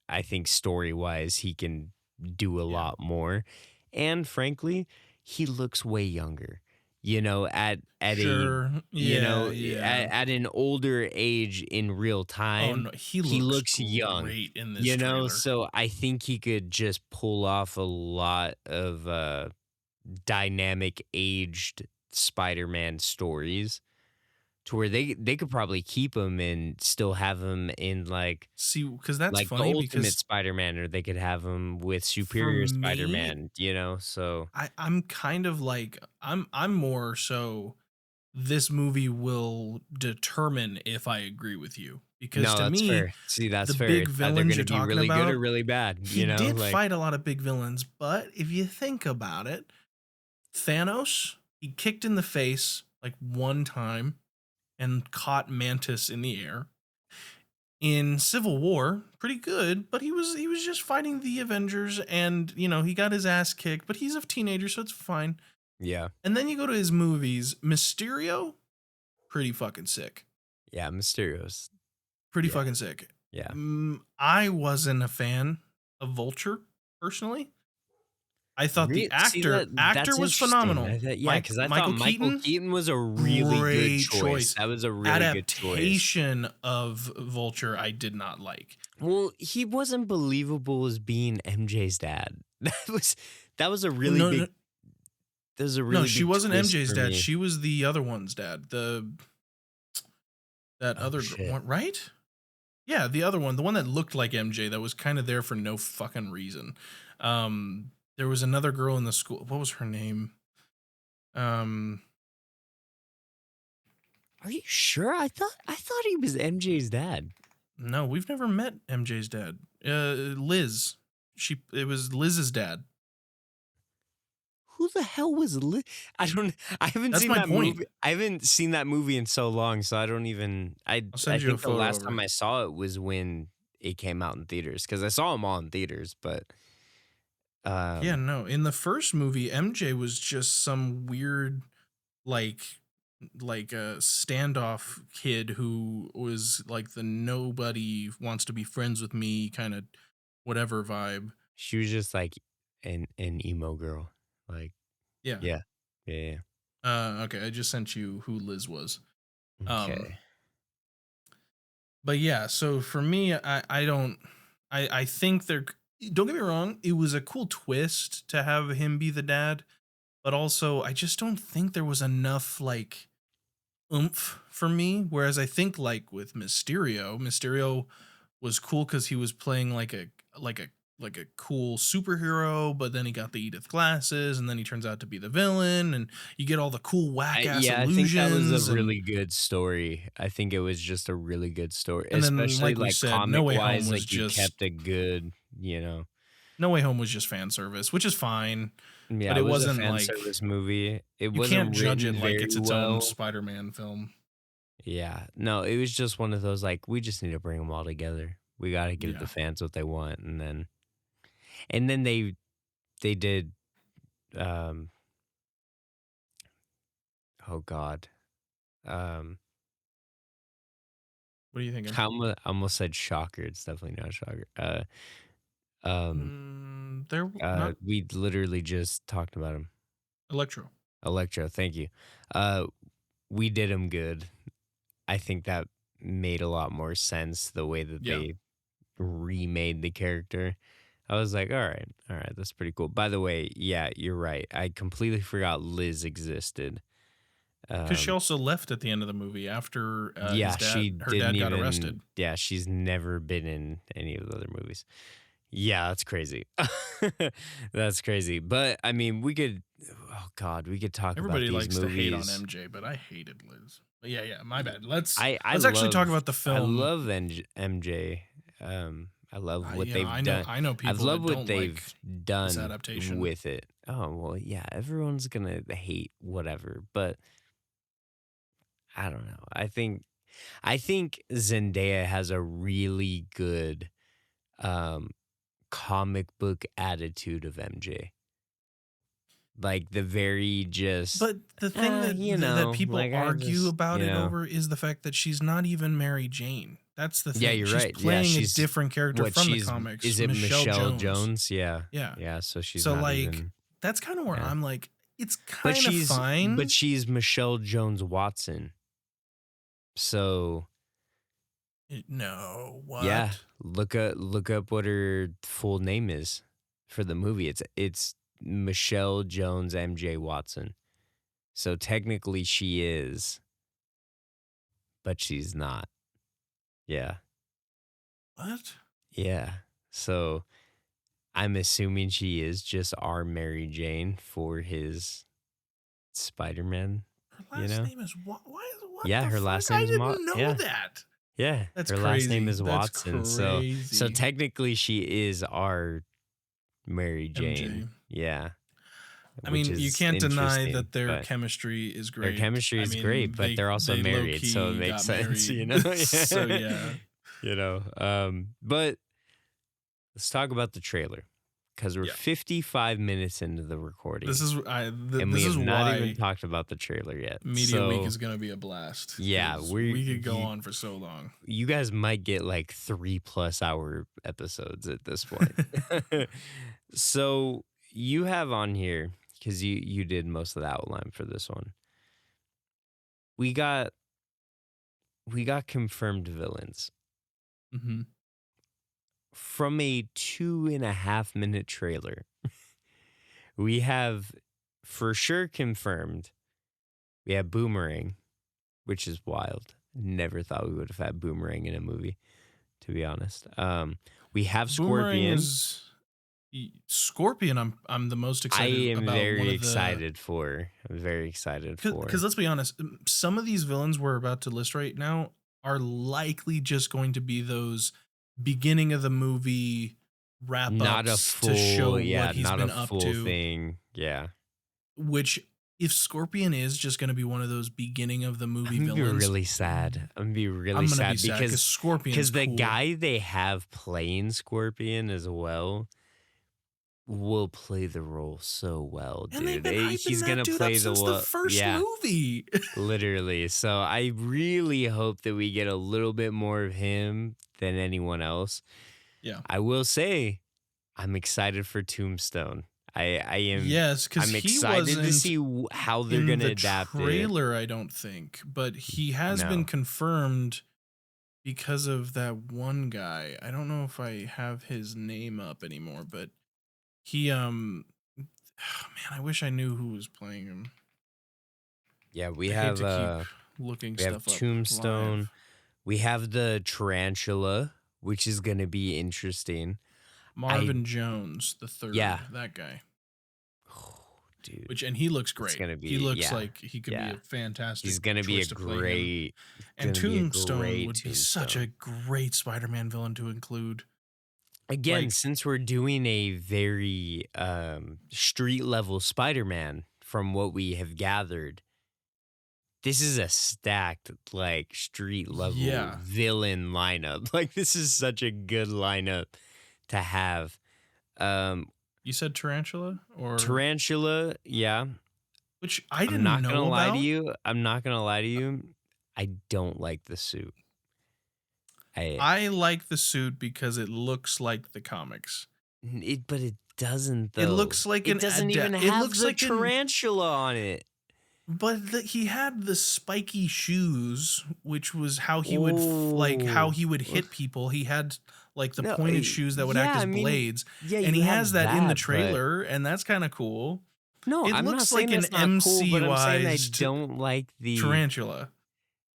I think story wise, he can do a Yeah. lot more. And frankly, he looks way younger. You know, at a Sure. you Yeah, know yeah. at an older age in real Oh time, no, he he looks looks young. great in this You know, trailer. so I think he could just pull off a lot of dynamic aged Spider-Man stories to where they could probably keep him and still have him in See, because that's like the funny Ultimate because Spider-Man, or they could have him with for Superior me, Spider-Man, you know? So, I'm kind of like I'm more so this movie will determine if I agree with you. Because no, to that's me, fair. See, that's the fair. big It's either villains gonna you're be talking really good or about, really bad, he you know? did Like, fight a lot of big villains, but if you think about it, Thanos, he kicked in the face like one time and caught Mantis in the air. In Civil War, pretty good, but he was just fighting the Avengers and, he got his ass kicked, but he's a teenager so it's fine. yeah. And then you go to his movies, Mysterio, pretty fucking sick. Yeah, Mysterio's. Pretty Yeah, fucking sick. yeah. I wasn't a fan of Vulture personally. I thought the See, actor that's was interesting. phenomenal. Yeah, because I thought Michael Michael Keaton, Keaton was a really good great choice. choice. That was a really good choice. Adaptation of Vulture, I did not like. Well, he wasn't believable as being MJ's dad. That was a Well, really no, big no, that was a no, really she big wasn't twist MJ's for dad. me. She was the other one's dad. That Oh other shit. girl, right? Yeah, the other one, the one that looked like MJ, that was kind of there for no fucking reason. There was another girl in the school. What was her name? Um, Are you sure? I thought he was MJ's dad. no, we've never met MJ's dad. Liz. It was Liz's dad. Who the hell was Liz? I haven't That's seen my that point. movie. I haven't seen that movie in so long, so I don't even. I I'll send you a think the photo last over. time I saw it was when it came out in theaters because I saw them all in theaters. But Yeah, um, no. In the first movie, MJ was just some weird, like, like a standoff kid who was like the nobody wants to be friends with me kind of whatever vibe. she was just like an emo girl. Like, Yeah. yeah, yeah. Okay, I just sent you who Liz was. Okay. But yeah, so for me, I don't I think they're don't get me wrong, it was a cool twist to have him be the dad, but also I just don't think there was enough like oomph for me. Whereas I think like with Mysterio was cool because he was playing like a like a cool superhero, but then he got the Edith glasses, and then he turns out to be the villain, and you get all the cool whack ass I think that was illusions, a really good story. I think it was just a really good story, and then especially like we like said, comic No Way Home wise. was Like you just kept a good, you know. No Way Home was just fan service, which is fine, Yeah, but it it was a wasn't fan like service movie. It you can't wasn't judge written it like very it's its own well. Spider-Man film. Yeah, no, it was just one of those like we just need to bring them all together. We got to give the Yeah. fans what they want, and then they did. Um, oh God, um, What are you thinking? I almost said shocker. It's definitely not shocker. Um, They're not we literally just talked about him. Electro. Electro, thank you. Uh, we did him good. I think that made a lot more sense the way that Yeah. they remade the character. I was like, all right, that's pretty cool. By the way, yeah, you're right. I completely forgot Liz existed. Because she also left at the end of the movie after Yeah, she her didn't dad got even. arrested. Yeah, she's never been in any of the other movies. Yeah, that's crazy. That's crazy. But I mean, we could. Oh God, we could talk Everybody about these likes to hate on movies. MJ, but I hated Liz. But yeah, my bad. Let's I actually talk love about the film. I love MJ. I love what they've done. I know I people love that what don't they've like done this adaptation. with it. Oh well, yeah, everyone's gonna hate whatever, but I don't know. I think Zendaya has a really good comic book attitude of MJ. Like the very just But the thing that that people like I argue just, about it over is the fact that she's not even Mary Jane. That's the thing. Yeah, you're she's right. Yeah, playing a she's different character what from the she's comics. is it Michelle Jones. Jones? Yeah. Yeah. Yeah, so she's So not like even that's kind of where yeah. I'm like, it's But kind of fine. but she's Michelle Jones Watson. So no, what? yeah, look up what her full name is for the movie. It's Michelle Jones MJ Watson. So technically she is, but she's not. Yeah. What? Yeah. So I'm assuming she is just our Mary Jane for his Spider-Man. Her last name is what? Yeah, her last name I is didn't know that. Yeah, That's her crazy. last name is That's Watson. crazy. So technically she is our Mary Jane. MJ. Yeah. I mean, you can't deny that their but chemistry is great. Their chemistry is great, but they're also married, so it makes sense, you know. So yeah, you know. But let's talk about the trailer because we're 55 minutes into the recording. This is and this we is have not why even talked about the trailer yet. Media Week is going to be a blast. Yeah, we could go on for so long. You guys might get like 3+ hour episodes at this point. So you have on here, because you did most of the outline for this one. We got confirmed villains. Mm-hmm. From a 2.5 minute trailer, we have for sure confirmed. We have Boomerang, which is wild. Never thought we would have had Boomerang in a movie. to be honest. We have Boomerang Scorpion. is Scorpion. I'm the most I excited am about one very of the excited for. I'm very excited because for. let's be honest, some of these villains we're about to list right now are likely just going to be those beginning of the movie wrap Not a ups to show full, what yeah, he's not a been up full to. thing. Yeah. Which, if Scorpion is just going to be one of those beginning of the movie I'm gonna be villains, really sad. I'm gonna be really I'm gonna be sad sad because Scorpion's the cool. guy they have playing Scorpion as well will play the role so well, dude. And they've been hyping He's that gonna dude play up since the well. first Yeah, movie. literally. So I really hope that we get a little bit more of him than anyone else. Yeah. I will say, I'm excited for Tombstone. I am. Yes, because I'm he excited to wasn't see how they're in gonna the adapt it. trailer, I don't think, but he has been No. confirmed because of that one guy. I don't know if I have his name up anymore, but he man, I wish I knew who was playing him. Yeah, we I hate have to keep looking we have stuff up Tombstone. live. We have the tarantula, which is gonna be interesting. Marvin Jones, the third. Yeah. That guy. Dude, And he looks great. gonna be- he looks yeah, like he could be yeah. a fantastic. he's gonna be a choice to play him. great. And gonna be a Tombstone great would be such Tombstone. a great Spider-Man villain to include. Again, like- since we're doing a very street level Spider-Man, from what we have gathered, this is a stacked like street level Yeah. villain lineup. Like this is such a good lineup to have. You said Tarantula or Tarantula, yeah. which I didn't I'm not know gonna about. lie to you. I'm not gonna lie to you. I don't like the suit. I like the suit because it looks like the comics. But it doesn't though. It looks like it an doesn't even it have looks the like an- tarantula on it. But he had the spiky shoes, which was how he would how he would hit people. He had like the No, pointed shoes that would act yeah, as I mean, blades, Yeah, and you he have has that in the but- trailer, and that's kind of cool. No, It I'm not looks saying like that's an not cool, but I'm saying I MC-wise don't like the Tarantula.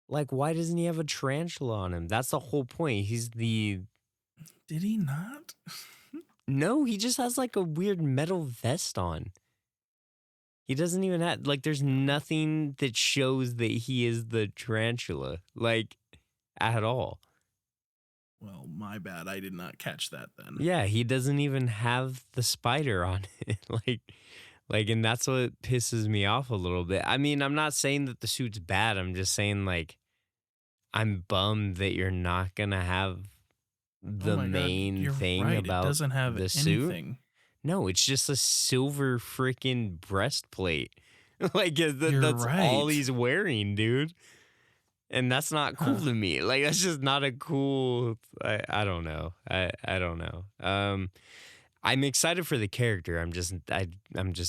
Like, why doesn't he have a tarantula on him? That's the whole point. He's the Did he not? No, he just has like a weird metal vest on. He doesn't even have like there's nothing that shows that he is the tarantula, like at all. Well, my bad. I did not catch that then. Yeah, he doesn't even have the spider on it. like and that's what pisses me off a little bit. I mean, I'm not saying that the suit's bad. I'm just saying like I'm bummed that you're not going to have the Oh my God, main you're thing right, about it doesn't have the suit. anything. No, it's just a silver freaking breastplate. Like You're that's all right. he's wearing, dude. And that's not cool Huh. to me. Like that's just not a cool. I don't know. I don't know. I'm excited for the character. I'm just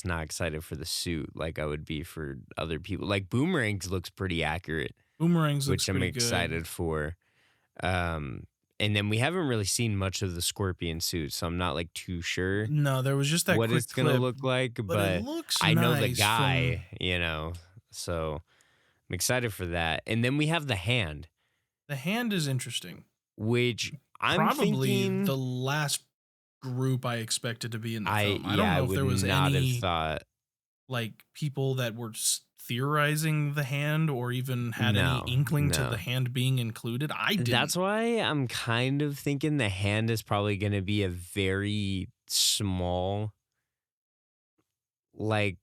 not excited for the suit like I would be for other people. Like Boomerang's looks pretty accurate, Boomerangs which looks I'm pretty excited for. And then we haven't really seen much of the Scorpion suit, so I'm not like too sure good. No, there was just that what quick it's gonna clip, look like, but but it looks I know the nice guy, so I'm excited for that. And then we have the hand, The hand is interesting. which I'm Probably thinking the last group I expected to be in the I film. I don't know if would there was not any have thought. like people that were theorizing the hand or even had No, any inkling to no. the hand being included. I didn't. That's why I'm kind of thinking the hand is probably going to be a very small like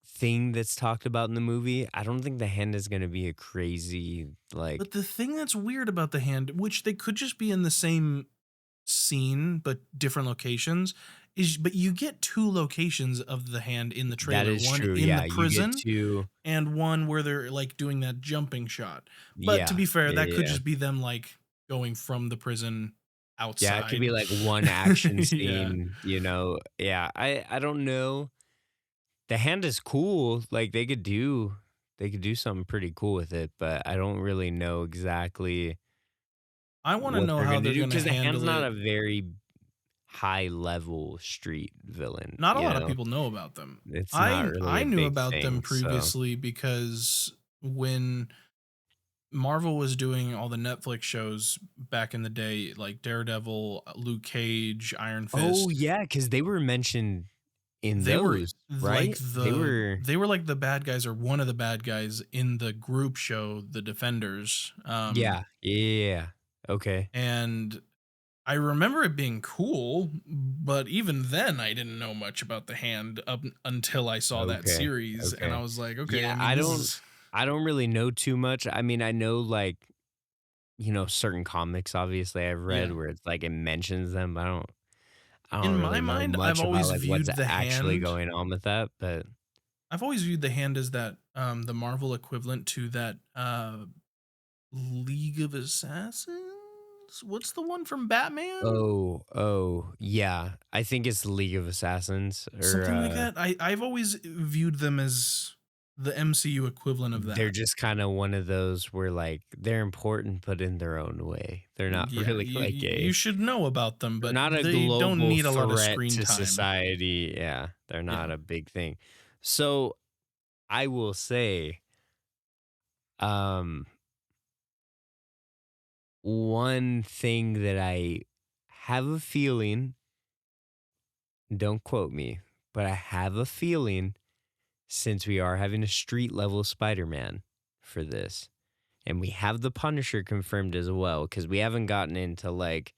thing that's talked about in the movie. I don't think the hand is going to be a crazy like But the thing that's weird about the hand, which they could just be in the same scene but different locations, is but you get two locations of the hand in the trailer. that is One true. in Yeah, the prison you get and one where they're like doing that jumping shot. But to be fair, that could just be them like going from the prison outside. Yeah, it could be like one action Yeah. scene, Yeah, I don't know. The hand is cool. Like they could do something pretty cool with it, but I don't really know exactly I want to what know they're how gonna they're do going to because the hand's handle not it. a very high level street villain. Not a lot of people know about them. It's not really I a knew big about them thing, so- previously because when Marvel was doing all the Netflix shows back in the day, like Daredevil, Luke Cage, Iron Oh, Fist. yeah, because they were mentioned in They were those, like right? They the were they were like the bad guys or one of the bad guys in the group show, The Defenders. yeah, yeah. Okay, And I remember it being cool, but even then I didn't know much about the hand up until I saw that okay, series and I okay. was like, okay, I Yeah, mean, this is I don't really know too much. I mean, I know, like, certain comics obviously I've yeah. read where it's like it mentions them, but I In don't my really know mind, much about, like, what's actually going on with that, but I've always viewed the hand as that the Marvel equivalent to that League of Assassins. What's the one from Batman? yeah. I think it's League of Assassins or, Something like that. I've always viewed them as the MCU equivalent of they're that. just kinda one of those where, like, they're important, but in their own way. They're not Yeah, really you like you should know about them, they're but not a they don't global need a lot of threat screen to time. society. Yeah, they're Yeah. not a big thing. So, I will say, um, one thing that I have a feeling, don't quote me, but I have a feeling since we are having a street level Spider-Man for this, and we have the Punisher confirmed as well, because we haven't gotten into like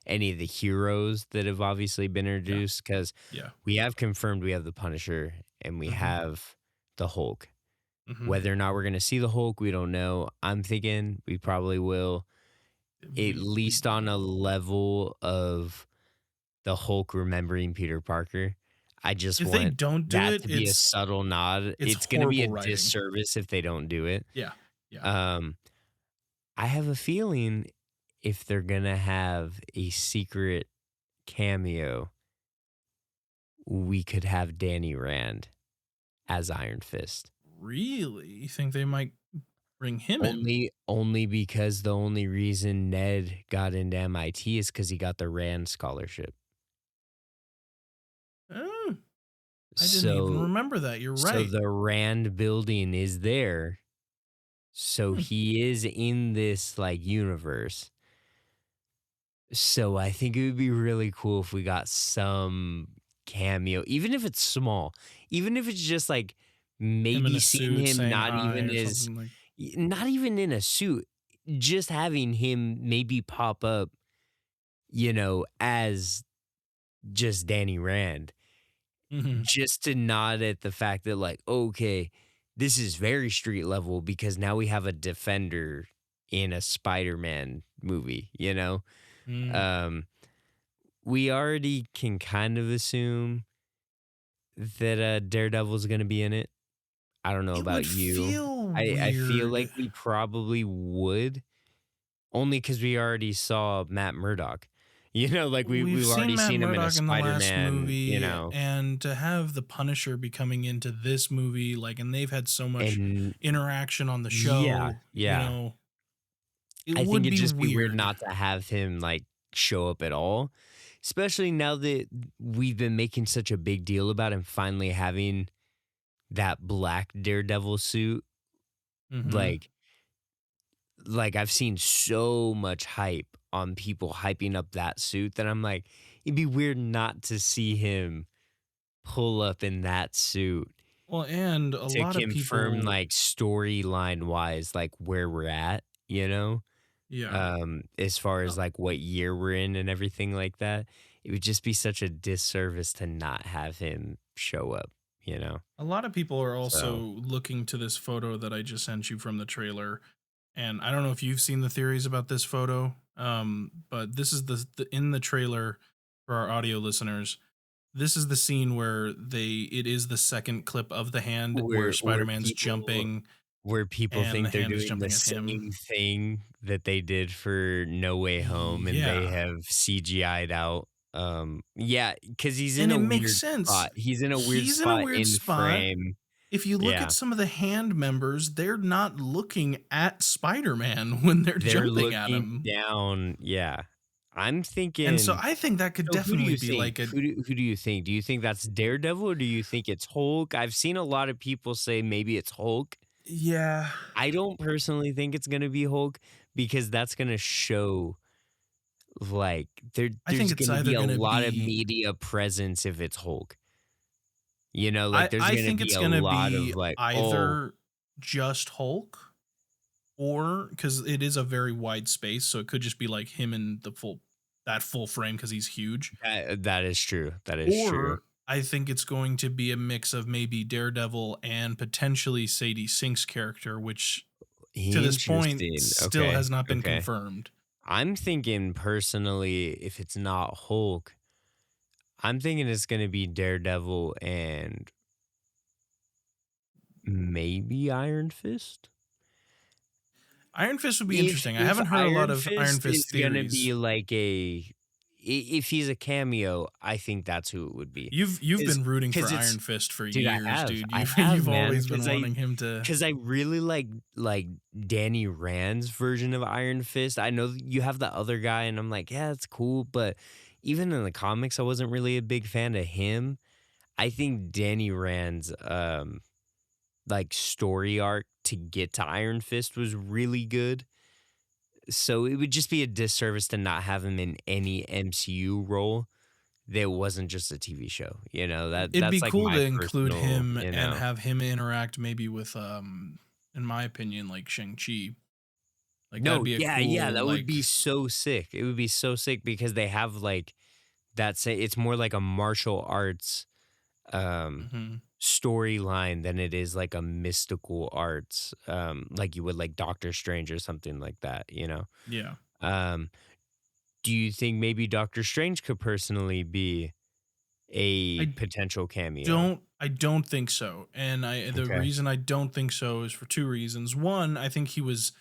any of the heroes that have obviously been Yeah. introduced, because Yeah. we have confirmed we have the Punisher and we Mhm. have the Hulk. Mhm. Whether or not we're going to see the Hulk, we don't know. I'm thinking we probably will, at We least on a will. level of the Hulk remembering Peter Parker. I just If they want don't do that it, to be a subtle nod. it's It's going to be a horrible writing. disservice if they don't do it. Yeah. Yeah. Um, I have a feeling if they're going to have a secret cameo, we could have Danny Rand as Iron Fist. Really? You think they might bring him in? Only because the only reason Ned got into MIT is because he got the Rand scholarship. Oh, I didn't even So remember that. You're so right. the Rand building is there. So Hmm. he is in this like universe. So I think it would be really cool if we got some cameo, even if it's small, even if it's just like Him in maybe a seeing suit him saying hi or something like. not even in a suit, just having him maybe pop up, as just Danny Rand, Mhm. just to nod at the fact that like, okay, this is very street level because now we have a defender in a Spider-Man movie. Mm. Um, we already can kind of assume that Daredevil's going to be in it. I don't know It would about you. feel I feel like weird. we probably would, only because we already saw Matt Murdock. Like We've we've seen already Matt seen him in a Murdock in the last Spider-Man, movie, and to have the Punisher be coming into this movie, like, and they've had so much and interaction on the yeah, show, yeah. it I think would it'd be just be weird weird. not to have him like show up at all, especially now that we've been making such a big deal about him finally having that black Daredevil suit. Hmm. Like, I've seen so much hype on people hyping up that suit that I'm like, it'd be weird not to see him pull up in that suit Well, and a to lot of confirm people, like storyline wise, like where we're at. yeah, As far a as like what year we're in and everything like that. It would just be such a disservice to not have him show up. a lot of people are also So looking to this photo that I just sent you from the trailer, and I don't know if you've seen the theories about this photo, but this is the in the trailer for our audio listeners. This is the scene where it is the second clip of the hand where where where Spider-Man's people jumping where people and the think they're hand is doing the jumping at him. same thing that they did for No Way Home and they Yeah. have CGI'd out. Yeah, because he's in And a it makes weird sense. spot. He's in a weird He's in a spot weird in spot. frame. If you look Yeah. at some of the hand members, they're not looking at Spider-Man when they're They're jumping at looking him. down. Yeah. I'm And so thinking, I think that could so who do definitely you be think? like a Who do you think? Do you think that's Daredevil or do you think it's Hulk? I've seen a lot of people say maybe it's Hulk. Yeah. I don't personally think it's gonna be Hulk because that's gonna show like I think there's it's gonna either be a gonna lot of be media presence if it's Hulk. You know, like there's I gonna think be it's a gonna lot be of like, oh, either just Hulk or because it is a very wide space, so it could just be like him in the full frame because he's huge. that is true. That is true. Or I think it's going to be a mix of maybe Daredevil and potentially Sadie Sink's character, which to this point Interesting. still Okay. has not been Okay. confirmed. I'm thinking personally, if it's not Hulk, I'm thinking it's gonna be Daredevil and maybe Iron Fist. Iron Fist would be If interesting. I if haven't heard a lot Iron of Iron Fist Fist is gonna theories. be like if he's a cameo, I think that's who it would be. You've been rooting for Because it's Iron Fist for dude, years, dude. I You've have, you've man, always been wanting him to. because I really like Danny Rand's version of Iron Fist. I know you have the other guy, and I'm like, yeah, it's cool, but even in the comics, I wasn't really a big fan of him. I think Danny Rand's like story arc to get to Iron Fist was really good. So it would just be a disservice to not have him in any MCU role that wasn't just a TV show. You know, It'd be that's like cool my to include personal, him you and know. have him interact maybe with in my opinion, like Shang-Chi. Like that'd No, be a yeah, cool that would like be so sick. It would be so sick because they have like it's more like a martial arts um mhm. storyline than it is like a mystical arts like you would like Doctor Strange or something like that, you know. Yeah. Um do you think maybe Doctor Strange could personally be a I potential cameo? I don't think so. And the Okay. reason I don't think so is for two reasons. One, I think he was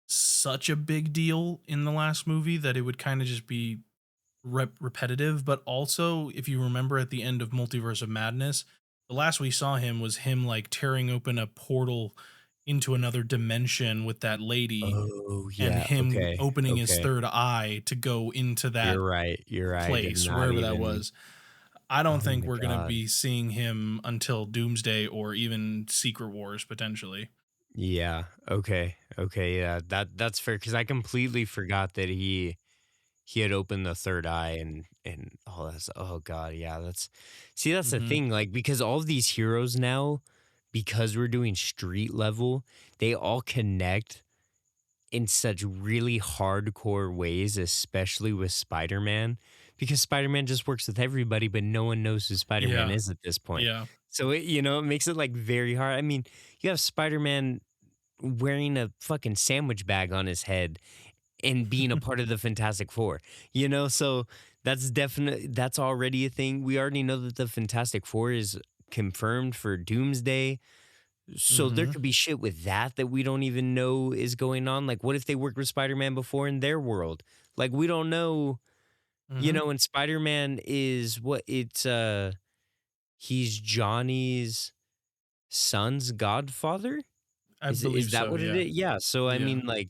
such a big deal in the last movie that it would kind of just be repetitive, but also if you remember at the end of Multiverse of Madness, the last we saw him was him like tearing open a portal into another dimension with that lady Oh, and yeah. him Okay. opening his Okay. third eye to go into that You're right. You're right. I did place, not wherever that even. was. I don't Oh think my we're going to god. be seeing him until Doomsday or even Secret Wars potentially. Yeah. Okay. Okay. Yeah. That's fair because I completely forgot that he had opened the third eye and oh that's oh god yeah that's the Mhm. thing like because all of these heroes now because we're doing street level they all connect in such really hardcore ways, especially with Spider-Man, because Spider-Man just works with everybody, but no one knows who Spider-Man Yeah. is at this point. Yeah. So it makes it like very hard. I mean, you have Spider-Man wearing a fucking sandwich bag on his head and being a part of the Fantastic Four, so that's already a thing. We already know that the Fantastic Four is confirmed for Doomsday. So there Mhm. could be shit with that we don't even know is going on. Like, what if they worked with Spider-Man before in their world? Like, we don't know, Mhm. and Spider-Man is he's Johnny's son's godfather? I Is believe that so, what it yeah. is? Yeah. So I Yeah. mean, like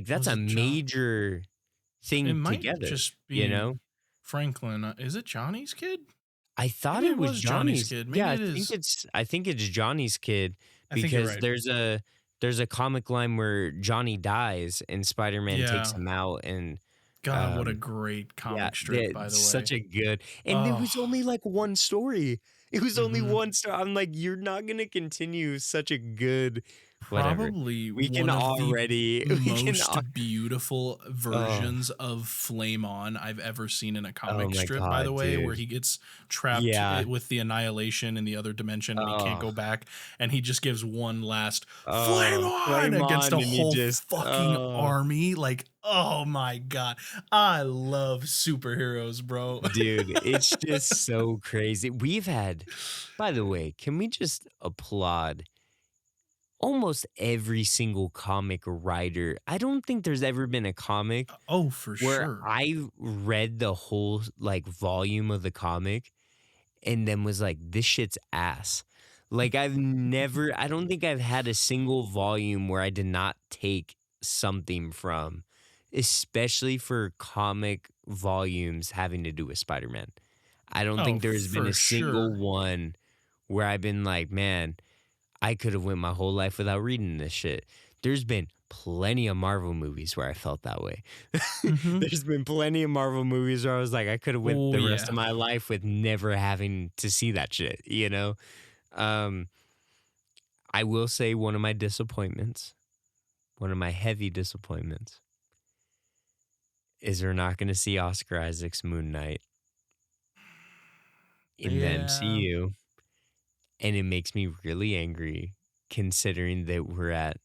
that's Was a it John? major It thing might together, just you be know? Franklin. Is it Johnny's kid? I thought Maybe it it was was Johnny's Johnny's. kid. Yeah, Maybe it is. I think it's Johnny's kid I think you're because right. there's a comic line where Johnny dies and Spider-Man takes Yeah. him out and God, what a um great yeah, comic strip, by the such way. a good and it was Oh. only like one story. It was only Mhm. one story. I'm like, you're not gonna continue such a good whatever. Probably We can one of the already we can al- most beautiful oh versions of Flame On I've ever seen in a oh comic my strip, by the god, way, where dude. he gets trapped Yeah. with the annihilation in the other dimension and he can't Oh, go back. And he just gives one last Flame oh, On flame against on, a and he whole just fucking army. Like, oh my God. I love superheroes, bro. dude, it's just so crazy. By the way, can we just applaud almost every single comic writer? I don't think there's ever been a comic Oh, for where sure. I read the whole like volume of the comic and then was like, this shit's ass. Like I don't think I've had a single volume where I did not take something from, especially for comic volumes having to do with Spider-Man. I don't Oh, think there's been for a single sure. one where I've been like, man, I could have went my whole life without reading this shit. There's been plenty of Marvel movies where I felt that way. Mm-hmm. There's been plenty of Marvel movies where I was like, I could have went Oh the rest yeah. of my life with never having to see that shit, you know? Um, I will say one of my disappointments, one of my heavy disappointments, is we're not going to see Oscar Isaac's Moon Knight in the Yeah. MCU. And it makes me really angry considering that we're at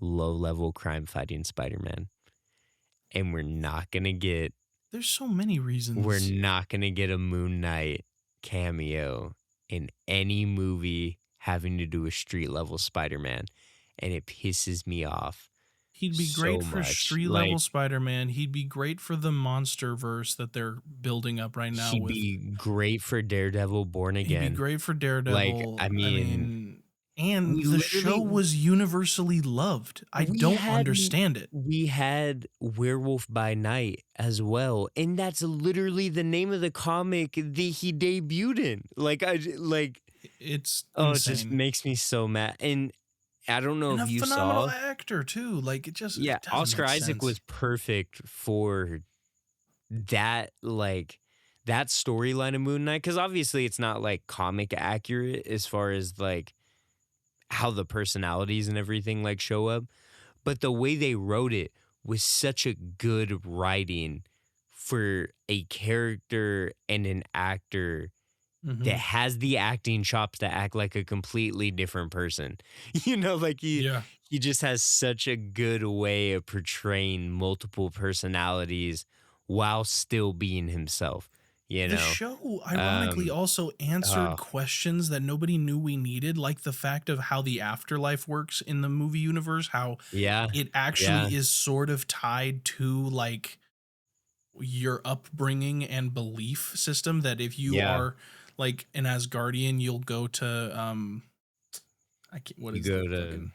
low level crime fighting Spider Man. And There's so many we're reasons. not gonna get a Moon Knight cameo in any movie having to do with street level Spider Man. And it pisses me off He'd be so great for much. street level Like, Spider-Man. He'd be great for the monster verse that they're building up right now he'd with. be great for Daredevil Born He'd be Again. great for Like, Daredevil. I I mean, mean, and we the show literally was universally loved. I we don't had understand it. we had Werewolf by Night as well, and that's literally the name of the comic that he debuted in. It's Oh, it just insane. makes me so mad. And I don't know And if a you phenomenal saw, actor too. Like yeah, it doesn't Oscar make Isaac sense. was perfect for that, like that storyline of Moon Knight, because obviously it's not like comic accurate as far as like how the personalities and everything like show up. But the way they wrote it was such a good writing for a character and an actor that Hmm. has the acting chops to act like a completely different person. Like Yeah. he just has such a good way of portraying multiple personalities while still being himself, you The know? show ironically Um also answered oh, questions that nobody knew we needed, like the fact of how the afterlife works in the movie universe, how yeah. it actually Yeah. is sort of tied to like your upbringing and belief system. That if you Yeah. are like an Asgardian, you'll go to I can't, what You is the go to, fucking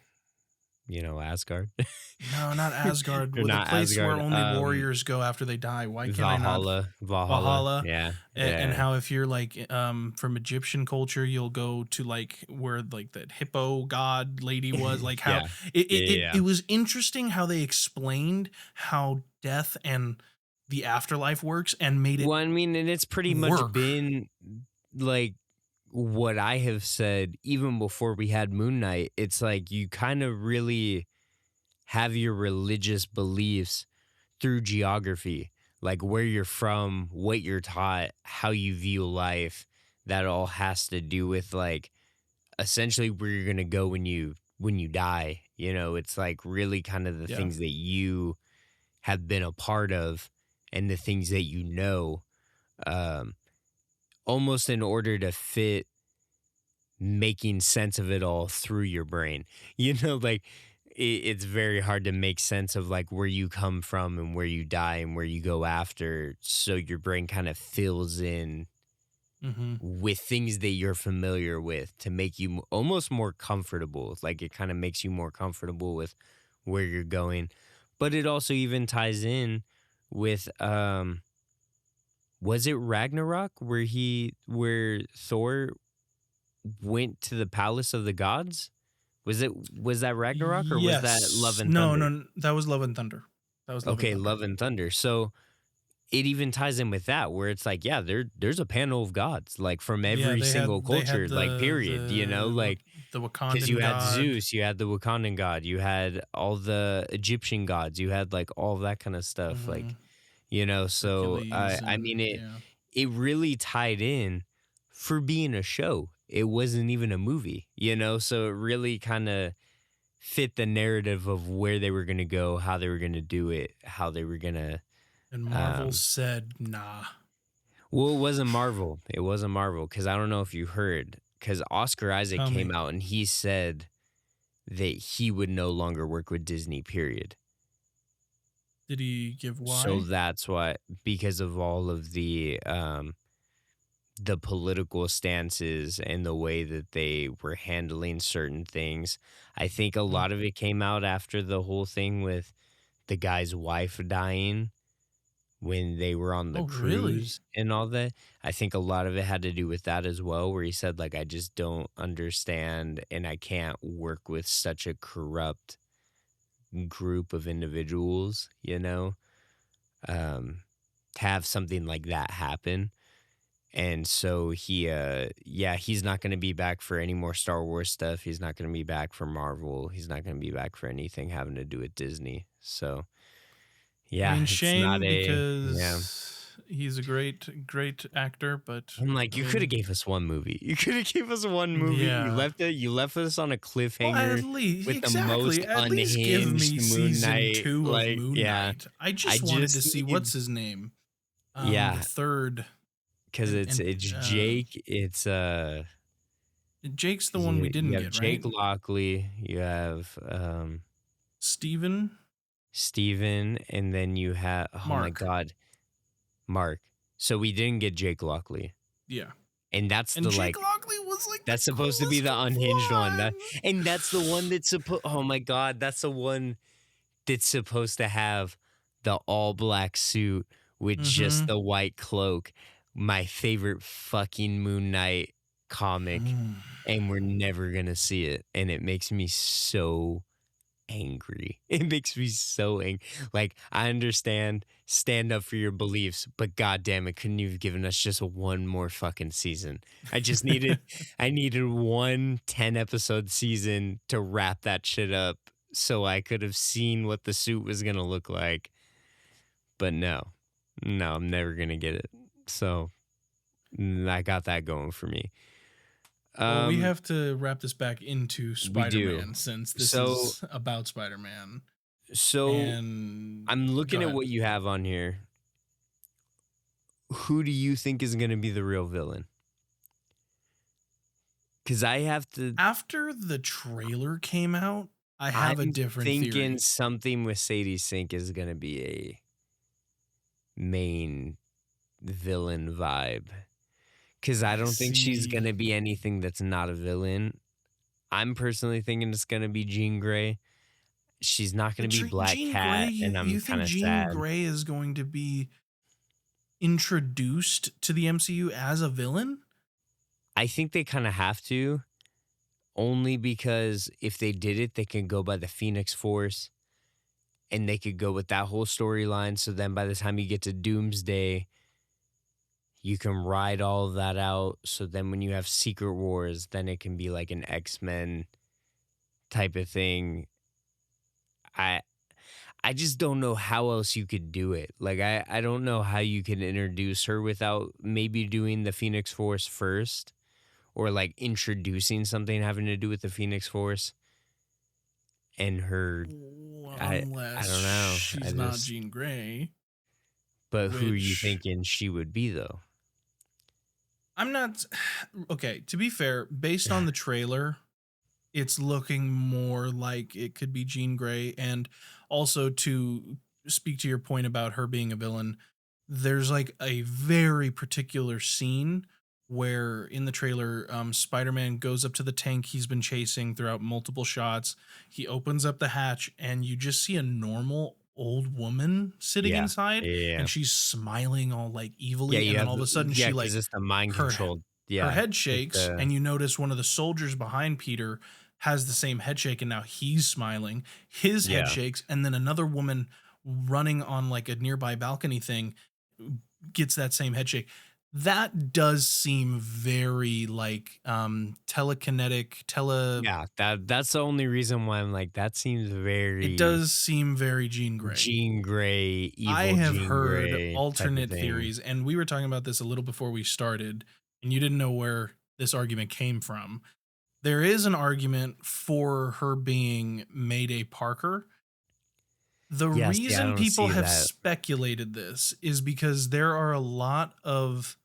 Asgard. no, not Asgard, Or with the not place where Asgard. only warriors go after they die. Why can't I not? Valhalla. Valhalla, Yeah. and Yeah. how if you're like from Egyptian culture, you'll go to like where like that hippo god lady was. Like how Yeah. it Yeah. it, it, Yeah. it was interesting how they explained how death and the afterlife works and made it Well, I mean, and it's pretty much work. been like what I have said even before we had Moon Knight. It's like you kind of really have your religious beliefs through geography, like where you're from, what you're taught, how you view life. That all has to do with like essentially where you're gonna go when you die. It's like really kind of the Yeah, things that you have been a part of and the things that um, almost in order to fit making sense of it all through your brain. Like it's very hard to make sense of like where you come from and where you die and where you go after. So your brain kind of fills in hmm, with things that you're familiar with to make you almost more comfortable. Like it kind of makes you more comfortable with where you're going. But it also even ties in with was it Ragnarok where Thor went to the palace of the gods? Was that Ragnarok or was that Love yes, and no, Thunder? no, that was Love and Thunder. That was Love and Okay, Thunder. Love and Thunder. So it even ties in with that where it's like, yeah, there's a panel of gods like from Yeah, every single they had culture, like period, like the because you Wakandan had god. Zeus, you had the Wakandan god, you had all the Egyptian gods, you had like all that kind of stuff, Hmm. like so Hercules I and mean yeah. it really tied in for being a show. It wasn't even a movie, so it really kind of fit the narrative of where they were going to go, how they were going to do it, how they were going to And Marvel um said, nah. well, it wasn't Marvel. It wasn't Marvel cuz I don't know if you heard cuz Oscar Isaac Tell came me, out and he said that he would no longer work with Disney, period. did he give So why? that's why, because of all of the political stances and the way that they were handling certain things. I think a Mm, lot of it came out after the whole thing with the guy's wife dying, when they were on the Oh, really? cruise and all that. I think a lot of it had to do with that as well, where he said, like, I just don't understand and I can't work with such a corrupt group of individuals, um, to have something like that happen. And so he's not going to be back for any more Star Wars stuff. He's not going to be back for Marvel. He's not going to be back for anything having to do with Disney. So, I yeah, mean, it's not shame yeah. because he's a great actor, but I'm like, I you could have mean, gave us one movie. You could have gave us one movie. yeah. You left us on a Well, at cliffhanger least with the most exactly. At least give unhinged me Moon season Knight. 2 of Like, Moon yeah, Knight. I I just wanted to just see need, what's his name. The yeah, third because and it's Jake. It's Jake's the 'cause one we you didn't have get, right? Jake Lockley, you have Steven, Steven, and then you have, oh my Mark. God, Mark. So we didn't get Jake Lockley. Yeah. And that's And the Jake like Lockley was like the that's supposed to be coolest the unhinged one. one. And that's the one that's supposed, oh my God, that's the one that's supposed to have the all black suit with just Mhm. the white cloak. My favorite fucking Moon Knight comic, and we're never gonna see it. And it makes me so angry. It makes me so angry. Like, I understand, stand up for your beliefs, but god damn it, couldn't you have given us just one more fucking season? I just needed I needed one 10-episode season to wrap that shit up so I could have seen what the suit was gonna look like. But no. No, I'm never gonna get it. So I got that going for me. Well, we Um, have to wrap this back into we do. Spider-Man since this So is about Spider-Man. so And I'm go looking at ahead. what you have on here. Who do you think is going to be the real villain? Because I have to. After the trailer came out, I have a I'm different thinking theory. something with Sadie Sink is going to be a main villain vibe. Because I don't think she's going See, to be anything that's not a villain. I'm personally thinking it's going to be Jean Grey. She's not going but to be Black Jean Grey, Cat, and I'm you kind think of Jean sad. Grey is going to be introduced to the MCU as a villain? I think they kind of have to, only because if they did it, they can go by the Phoenix Force and they could go with that whole storyline. So then by the time you get to Doomsday, you can ride all of that out. So then when you have Secret Wars, then it can be like an X-Men type of thing. I I just don't know how else you could do it. Like I don't know how you can introduce her without maybe doing the Phoenix Force first, or like introducing something having to do with the Phoenix Force and her. I Unless don't know. she's not Jean Grey, But who are you which thinking she would be though? I'm not. Okay, to be fair, based on the trailer, it's looking more like it could be Jean Grey. And also to speak to your point about her being a villain, there's like a very particular scene where in the trailer, Spider-Man goes up to the tank he's been chasing throughout multiple shots. He opens up the hatch and you just see a normal old woman sitting Yeah. inside Yeah. and she's smiling all like Yeah, evilly. you And then have all of a sudden yeah, she because like it's the mind her controlled. her Yeah. head With shakes the and you notice one of the soldiers behind Peter has the same head shake and now he's smiling. His head yeah. shakes and then another woman running on like a nearby balcony thing gets that same head shake. That does seem very like telekinetic, Yeah, that's the only reason why I'm like, that seems it very does seem very Jean Grey. Jean Grey, I evil have Jean heard Grey type of alternate thing. theories, and we were talking about this a little before we started, and you didn't know where this argument came from. There is an argument for her being Mayday Parker. The Yes, yeah, I reason don't people see have that. speculated this is because there are a lot of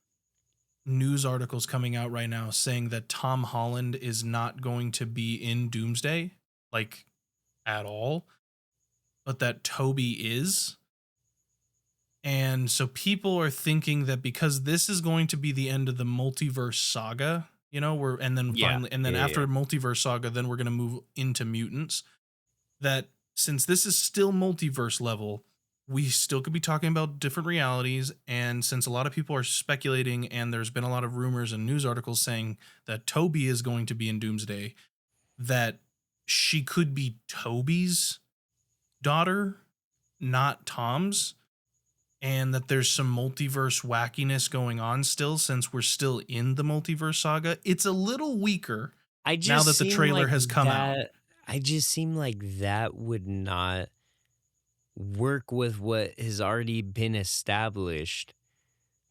news articles coming out right now saying that Tom Holland is not going to be in Doomsday, like at all, but that Toby is. And so people are thinking that because this is going to be the end of the multiverse saga, you know, we're and then Yeah. finally and then Yeah, after yeah. multiverse saga, then we're going to move into mutants. That since this is still multiverse level, we still could be talking about different realities. And since a lot of people are speculating, and there's been a lot of rumors and news articles saying that Toby is going to be in Doomsday, that she could be Toby's daughter, not Tom's, and that there's some multiverse wackiness going on still since we're still in the multiverse saga. It's a little weaker I now just that the seem trailer like has come out. I just seem like that would not work with what has already been established,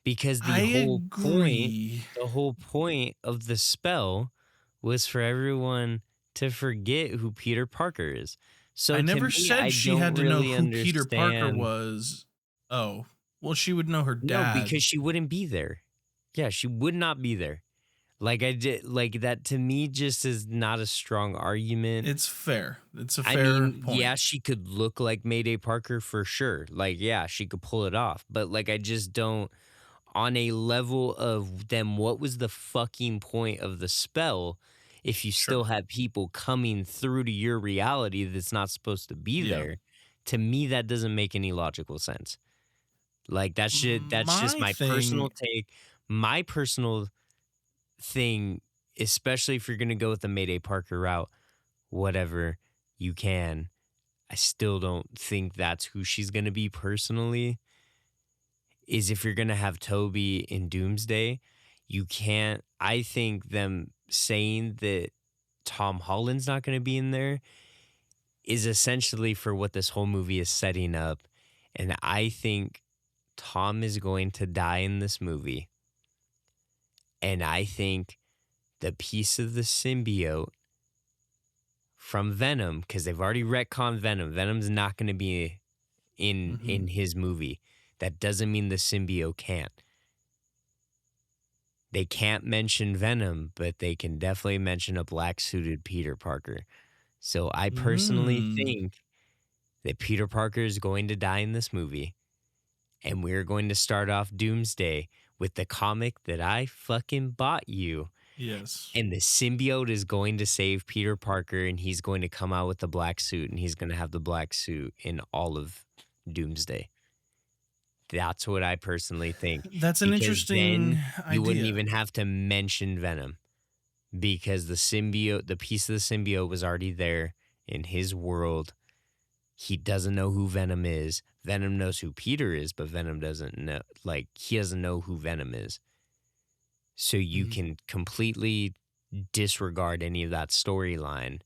because I agree. the whole point of the spell was for everyone to forget who Peter Parker is. So I to never me, I said she don't had to know really who Peter Parker understand. was. Oh, well, she would know her No, dad. because she wouldn't be there. Yeah, she would not be there. Like I did, like that to me just is not a strong argument. It's fair. It's a I fair mean, point. yeah, she could look like Mayday Parker for sure. Like, yeah, she could pull it off. But like, I just don't, on a level of them, what was the fucking point of the spell if you still Sure. have people coming through to your reality that's not supposed to be Yeah. there? To me, that doesn't make any logical sense. Like that's just My my personal thing, take. My personal thing, especially if you're gonna go with the Mayday Parker route, whatever you can. I still don't think that's who she's gonna be personally. Is if you're gonna have Toby in Doomsday, you can't. I think them saying that Tom Holland's not gonna be in there is essentially for what this whole movie is setting up, and I think Tom is going to die in this movie. And I think the piece of the symbiote from Venom, because they've already retconned Venom. Venom's not going to be in his movie. That doesn't mean the symbiote can't. They can't mention Venom, but they can definitely mention a black-suited Peter Parker. So I personally think that Peter Parker is going to die in this movie, and we're going to start off Doomsday with the comic that I fucking bought you. yes. And the symbiote is going to save Peter Parker, and he's going to come out with the black suit, and he's going to have the black suit in all of Doomsday. That's what I personally think. That's an Because interesting then you wouldn't idea. even have to mention Venom, because the symbiote, the piece of the symbiote was already there in his world. He doesn't know who Venom is. Venom knows who Peter is, but Venom doesn't know, like, he doesn't know who Venom is. So you can completely disregard any of that storyline,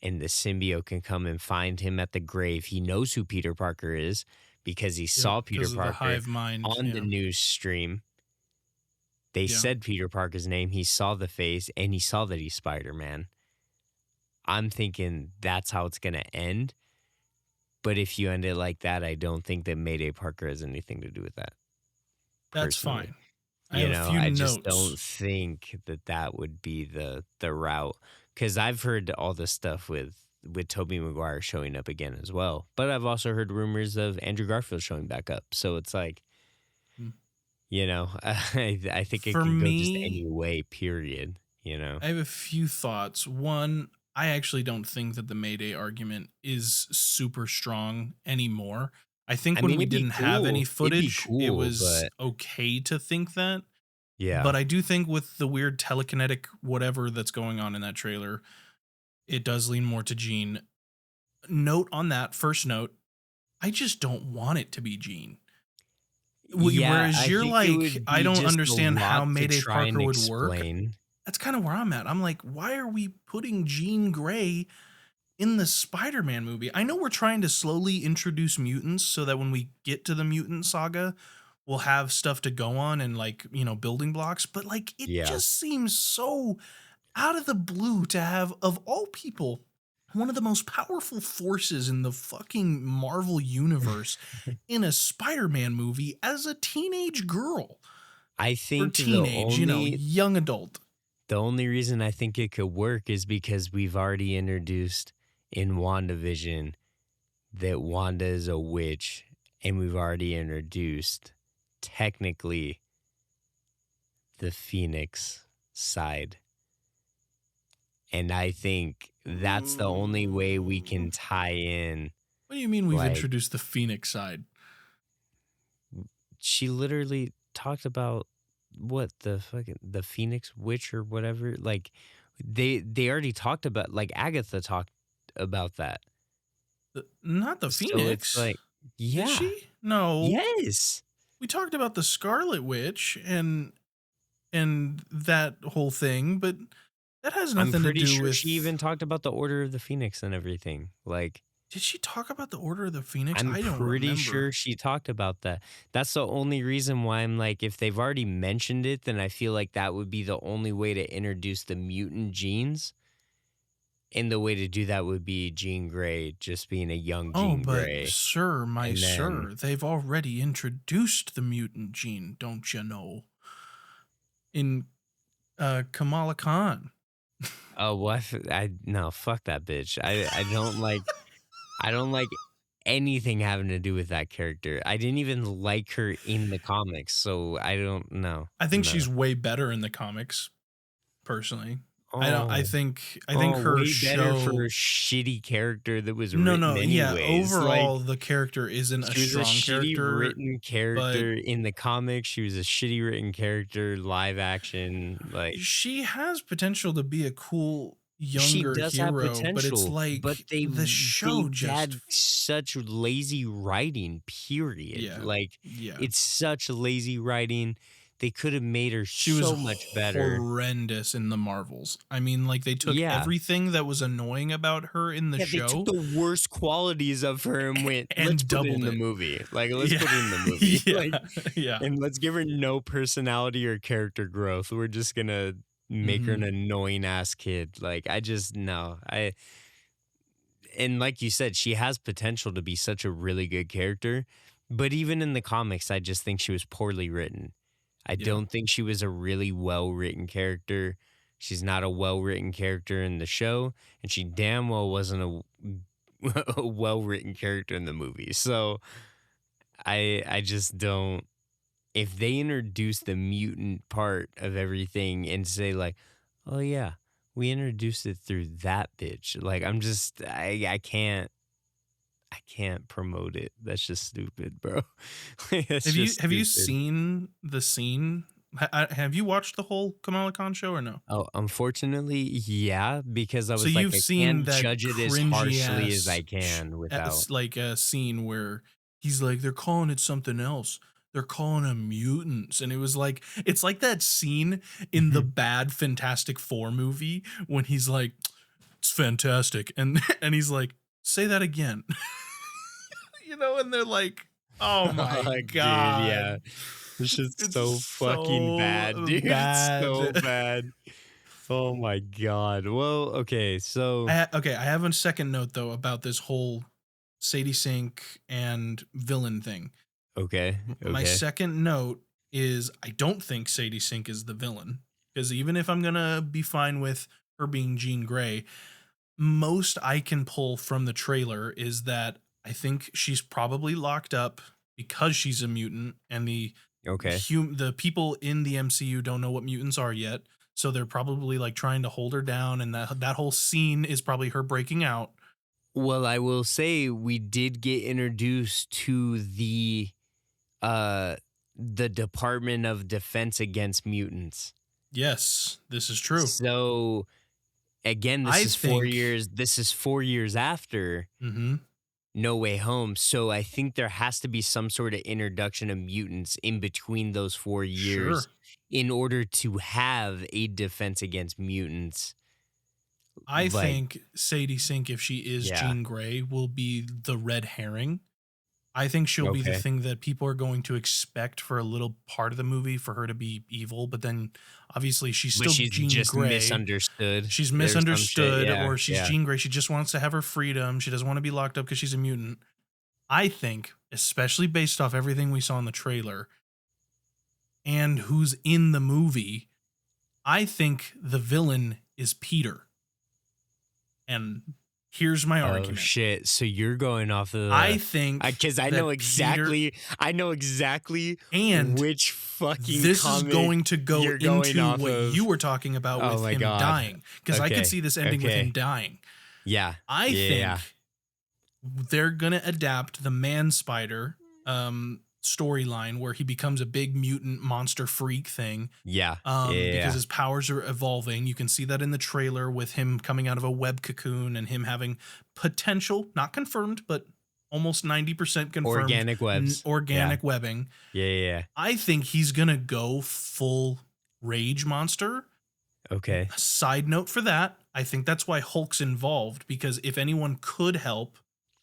and the symbiote can come and find him at the grave. He knows who Peter Parker is because he saw Peter because of the Parker hive mind. on the news stream. They said Peter Parker's name. He saw the face, and he saw that he's Spider-Man. I'm thinking that's how it's going to end. But if you end it like that, I don't think that Mayday Parker has anything to do with that. That's personally. fine. I have a few I notes. just don't think that that would be the route, because I've heard all this stuff with Tobey Maguire showing up again as well. But I've also heard rumors of Andrew Garfield showing back up. So it's like, I think it For can go just me, any way, period. I have a few thoughts. One, I actually don't think that the Mayday argument is super strong anymore. I think I when mean, we it'd be didn't have any cool. It'd be footage, it cool, was but okay to think that. yeah. But I do think with the weird telekinetic whatever that's going on in that trailer, it does lean more to Jean. Note on that, first note, I just don't want it to be Jean. Yeah, Whereas I you're think it like, would I be don't just a understand how lot to Mayday try and Parker would work. explain. That's kind of where I'm at. I'm like, why are we putting Jean Grey in the Spider-Man movie? I know we're trying to slowly introduce mutants so that when we get to the mutant saga, we'll have stuff to go on and, like, building blocks, but like it Yeah. just seems so out of the blue to have, of all people, one of the most powerful forces in the fucking Marvel universe in a Spider-Man movie as a teenage girl. I Or think teenage, young adult. the only reason I think it could work is because we've already introduced in WandaVision that Wanda is a witch, and we've already introduced technically the Phoenix side. And I think that's the only way we can tie in What do you mean we've Like, introduced the Phoenix side? she literally talked about what the Phoenix Witch or whatever. Like, they already talked about, like, Agatha talked about that. Not the So it's Phoenix. like, Did yeah, she? No. yes. We talked about the Scarlet Witch and that whole thing, but that has I'm nothing to pretty do sure with. she even talked about the Order of the Phoenix and everything. Like, Did she talk about the Order of the Phoenix? I'm I don't pretty remember. sure she talked about that. That's the only reason why I'm like, if they've already mentioned it, then I feel like that would be the only way to introduce the mutant genes. And the way to do that would be Jean Grey just being a young Oh, Jean but Grey. sir, my And then, sir, they've already introduced the mutant gene, don't you know? In Kamala Khan. oh, what? No, fuck that bitch. I don't like anything having to do with that character. I didn't even like her in the comics, so I don't know. I think No. she's way better in the comics, personally. I don't. Oh, I think her way better for show. a shitty character that was No, written no, yeah. anyways. Like, Overall, the character isn't a she was a strong shitty character, written but character in the comics. She was a shitty written character, live action. Like, she has potential to be a cool she younger does have hero. But it's potential, like but the show they just. had such lazy writing. Period. Yeah, Like, yeah. it's such lazy writing. They could have made her She was so much better. horrendous in the Marvels. I mean, like they took Yeah. everything that was annoying about her in the Yeah, show. they took the worst qualities of her and went, And let's put it in doubled the it. movie. Like, let's Yeah. put it in the movie. Yeah, Like, yeah. and let's give her no personality or character growth. We're just gonna make her an annoying ass kid. Like, I just no. And like you said, she has potential to be such a really good character. But even in the comics, I just think she was poorly written. I Yeah. don't think she was a really well-written character. She's not a well-written character in the show, and she damn well wasn't a well-written character in the movie. So I just don't. If they introduce the mutant part of everything and say like, oh yeah, we introduced it through that bitch. Like, I can't promote it. That's just stupid, bro. That's Have just you stupid. seen the scene? Have you watched the whole Kamala Khan show or no? Oh, unfortunately, yeah, because I So was like, you've I seen can't that judge it as cringy harshly as ass I can without. like a scene where he's like, they're calling it something else. They're calling them mutants. And it was like, it's like that scene in the bad Fantastic Four movie when he's like, it's fantastic. And he's like, say that again. You know, and they're like, oh my Dude, God. yeah. It's just It's so fucking so bad, dude. bad. It's so bad. Oh my God. Well, okay, so I have a second note though about this whole Sadie Sink and villain thing. okay. My second note is I don't think Sadie Sink is the villain, because even if I'm gonna be fine with her being Jean Grey, most I can pull from the trailer is that I think she's probably locked up because she's a mutant, and the people in the MCU don't know what mutants are yet, so they're probably like trying to hold her down, and that whole scene is probably her breaking out. Well, I will say we did get introduced to the Department of Defense Against Mutants. Yes, this is true. So again, this is 4 years. This is 4 years after No Way Home. So I think there has to be some sort of introduction of mutants in between those 4 years in order to have a defense against mutants. I think Sadie Sink, if she is Jean Grey, will be the red herring. I think she'll be the thing that people are going to expect for a little part of the movie for her to be evil, but then obviously she's still Jean just Grey. misunderstood. She's misunderstood, or she's yeah. Jean Grey. She just wants to have her freedom. She doesn't want to be locked up because she's a mutant. I think, especially based off everything we saw in the trailer and who's in the movie, I think the villain is Peter. And here's my argument. Oh shit! So you're going off of I think because I know exactly. I know exactly. And which fucking this is going to go into what you were talking about with him dying, because I could see this ending with him dying. Yeah, I think they're gonna adapt the Man Spider storyline where he becomes a big mutant monster freak thing. Yeah. Because Yeah. his powers are evolving. You can see that in the trailer with him coming out of a web cocoon and him having potential, not confirmed, but almost 90% confirmed Organic webs. Yeah. organic webbing. Yeah. I think he's gonna go full rage monster. Okay. Side note for that, I think that's why Hulk's involved, because if anyone could help,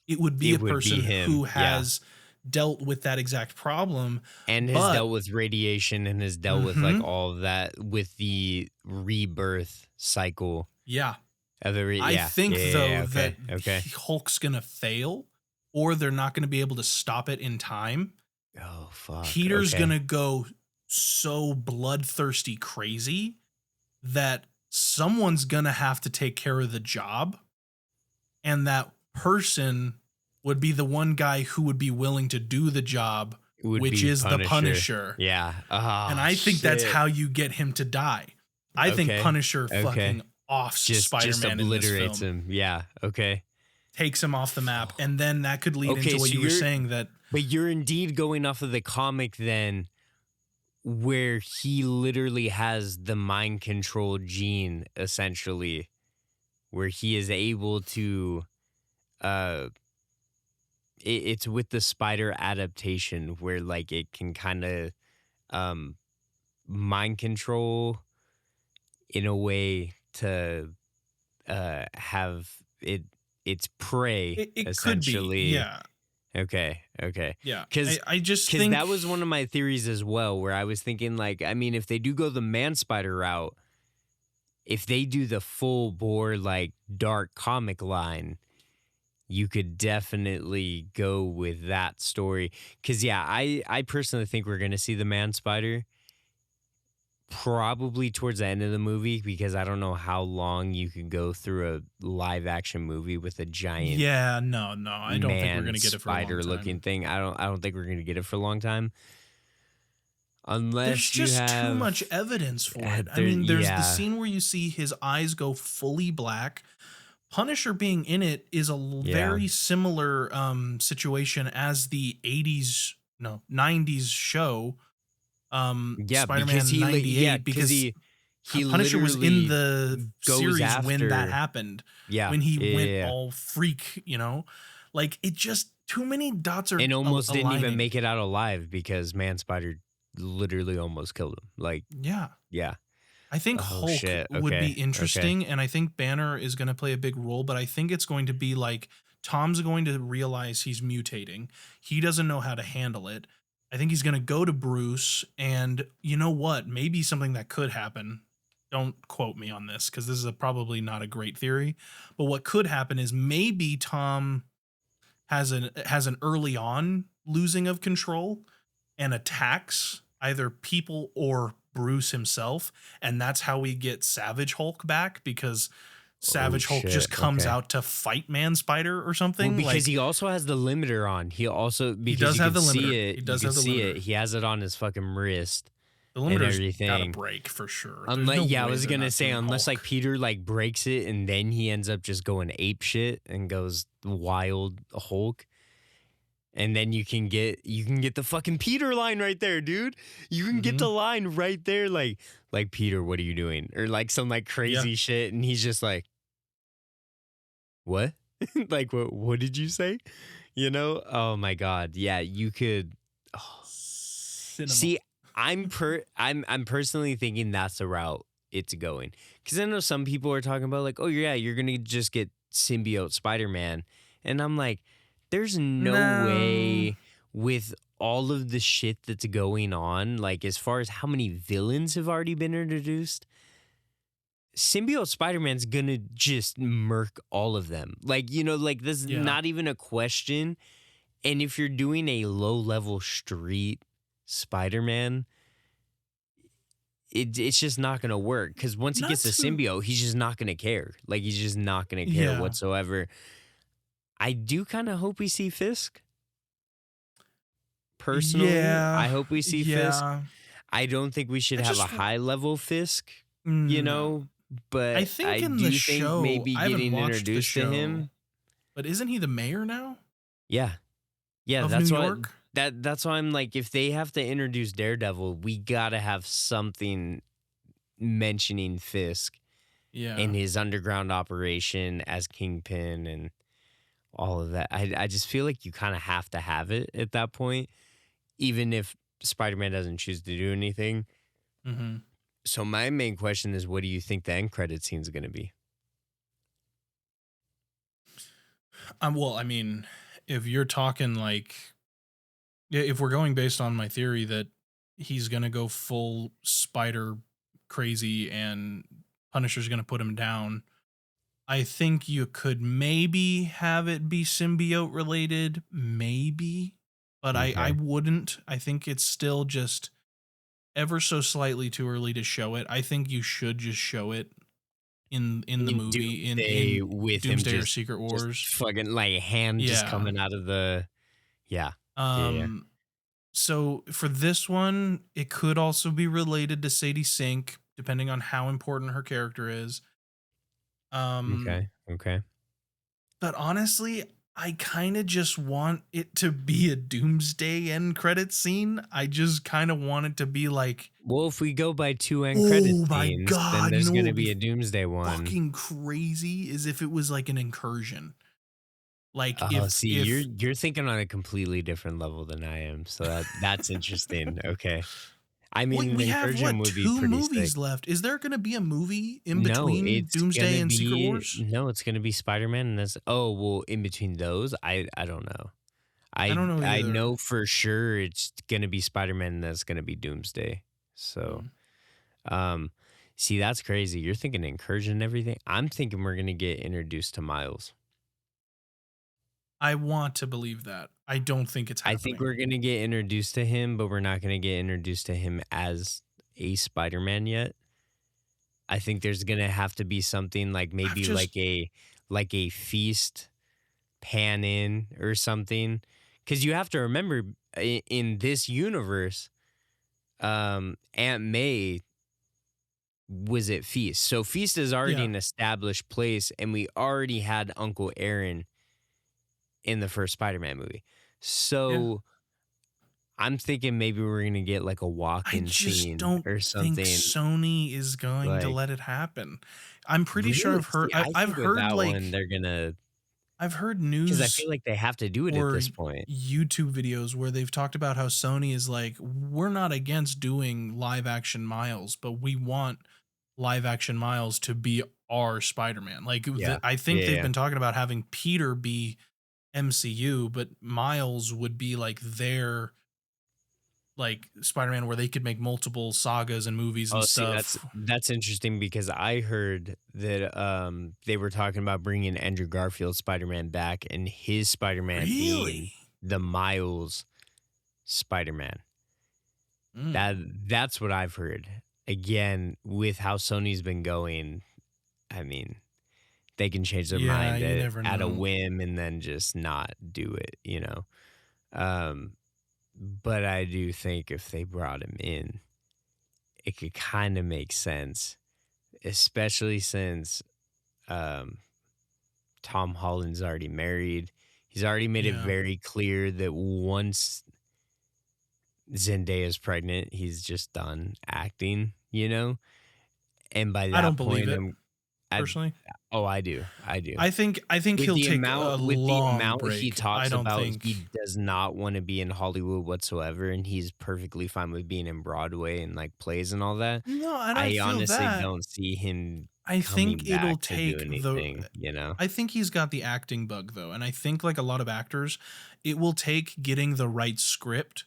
it would be It a would be person him, who yeah. has dealt with that exact problem. And has But- dealt with radiation and has dealt with like Mhm. all of that with the rebirth cycle Yeah. of the I think though that okay. Hulk's gonna fail, or they're not gonna be able to stop it in time. Oh fuck. Peter's okay. gonna go so bloodthirsty crazy that someone's gonna have to take care of the job, and that person would be the one guy who would be willing to do the job, Would which be is the Punisher. Yeah. Oh, And I think that's shit. how you get him to die. I think Okay. Punisher fucking offs just Spider-Man in this obliterates film. him. Yeah. Okay. Takes him off the map, and then that could lead Okay, into what so you were you're- saying, that But you're indeed going off of the comic then, where he literally has the mind control gene, essentially, where he is able to it's with the spider adaptation where like it can kind of mind control in a way to have its prey it could be. essentially. Yeah. Okay. Yeah. 'Cause- I just Because think that was one of my theories as well, where I was thinking, like, I mean, if they do go the man spider route, if they do the full bore, like, dark comic line, you could definitely go with that story. Because, yeah, I personally think we're going to see the man spider probably towards the end of the movie, because I don't know how long you could go through a live action movie with a giant Yeah, no, I don't think we're gonna get it for a long spider time. looking thing. I don't think we're gonna get it for a long time. Unless There's just you have too much evidence for it. I there- mean, there's yeah. the scene where you see his eyes go fully black. Punisher being in it is a very similar situation as the 90s show. Yeah, Spider-Man because he 98, because he Punisher was in literally the goes series when after- that happened. yeah When he went yeah. all freak, like it just too many dots are and almost didn't even aligning. make it out alive because Man Spider literally almost killed him. Like, Yeah. yeah, I think Oh, Hulk shit. would Okay, be interesting, and I think Banner is going to play a big role, but I think it's going to be like Tom's going to realize he's mutating. He doesn't know how to handle it. I think he's going to go to Bruce, and you know what? Maybe something that could happen. Don't quote me on this, because this is probably not a great theory. But what could happen is maybe Tom has an early on losing of control and attacks either people or Bruce himself, and that's how we get Savage Hulk back, because Savage Hulk shit, just comes okay. out to fight Man Spider or something. well, because like, he also has the limiter on. He also because does you have can the see limiter. it. He does you have can the see limiter. it. He has it on his fucking wrist. the limiter's gotta everything. break for sure. There's Unless, no yeah, I way was they're gonna not say doing unless like Hulk. Peter like breaks it and then he ends up just going ape shit and goes wild Hulk, and then you can get the fucking Peter line right there, dude. You can get the line right there, like Peter, what are you doing, or like some like crazy shit, and he's just like, what, like what did you say, Oh my god, yeah, you could. Oh. Cinema. See, I'm personally thinking that's the route it's going, because I know some people are talking about like, oh yeah, you're gonna just get symbiote Spider-Man, and I'm like, there's no way with all of the shit that's going on, like as far as how many villains have already been introduced, symbiote Spider-Man's gonna just murk all of them. Like, like this is not even a question. And if you're doing a low-level street Spider-Man, it's just not going to work, because once he gets the symbiote, he's just not going to care. Like, he's just not going to care whatsoever. I do kind of hope we see Fisk. Personally, I hope we see Fisk. I don't think we should have a high-level Fisk, but I think in the show, maybe I haven't getting watched the introduced to him. But isn't he the mayor now Yeah. Yeah, of New that's what York? that's why I'm like, if they have to introduce Daredevil, we gotta have something mentioning Fisk Yeah. and his underground operation as Kingpin and all of that. I just feel like you kind of have to have it at that point, even if Spider-Man doesn't choose to do anything. Hmm. So my main question is, what do you think the end credit scene is going to be? Well, I mean, if you're talking like, yeah, if we're going based on my theory that he's gonna go full spider crazy and Punisher's gonna put him down, I think you could maybe have it be symbiote related, maybe, but I Okay. wouldn't. I think it's still just ever so slightly too early to show it. I think you should just show it in the In movie Doomsday in with him Doomsday or just Secret just Wars. fucking like hand just Yeah. coming out of the yeah. Yeah, yeah. Um so for this one, it could also be related to Sadie Sink, depending on how important her character is. Um Okay. Okay. But honestly, I kind of just want it to be a Doomsday end credit scene. I just kind of want it to be like, Well, if we go by two end credit oh my scenes, then god, you there's know what going to would be be a Doomsday one. fucking crazy is if it was like an incursion. Like Oh, if see, you're if you're thinking on a completely different level than I am. So that's interesting. Okay. I mean, an we have incursion what, would be 2 pretty sick. movies left? Is there going to be a movie in No, between Doomsday and Secret Wars? it's gonna be Spider-Man and that's oh well in between those, I don't know. I I don't know I either. know for sure it's gonna be Spider-Man and that's gonna be Doomsday. So Mm. um see that's crazy. You're thinking incursion and everything. I'm thinking we're gonna get introduced to Miles. I want to believe that. I don't think it's I think happening. we're gonna get introduced to him, but we're not gonna get introduced to him as a Spider-Man yet. I think there's gonna have to be something like I've maybe just like a feast pan in or something. Because you have to remember in this universe, Aunt May was at Feast. So Feast is already yeah. an established place, and we already had Uncle Aaron in the first Spider-Man movie. Yeah. So I'm thinking maybe we're gonna get like a I walk-in just scene don't or think something. Sony is going to Like let it happen. I'm pretty sure really, see, I I've think with heard that one like they're gonna I've heard because I news feel like they have to do it at or this point. YouTube videos where they've talked about how Sony is like, we're not against doing live action Miles, but we want live action Miles to be our Spider-Man. Like Yeah, I think yeah, they've yeah. been talking about having Peter be MCU, but Miles would be like their like Spider-Man where they could make multiple sagas and movies and Oh, see, that's stuff. that's interesting because I heard that they were talking about bringing Andrew Garfield Spider-Man back and his Spider-Man Really? being the Miles Spider-Man. Mm. That's what I've heard. Again, with how Sony's been going, I mean, they can change their Yeah, mind you never at a know. whim and then just not do it. Um, but I do think if they brought him in, it could kind of make sense, especially since um, Tom Holland's already married. He's already made it Yeah. very clear that once Zendaya's pregnant, he's just done acting. And by I don't that believe point, it I personally. oh, I do, I do. I think he'll take a With the long amount he break. I talks don't about, think. he does not want to be in Hollywood whatsoever, and he's perfectly fine with being in Broadway and like plays and all that. No, and I I feel honestly that. don't see him I think coming it'll back to do take the anything. I think he's got the acting bug though, and I think like a lot of actors, it will take getting the right script.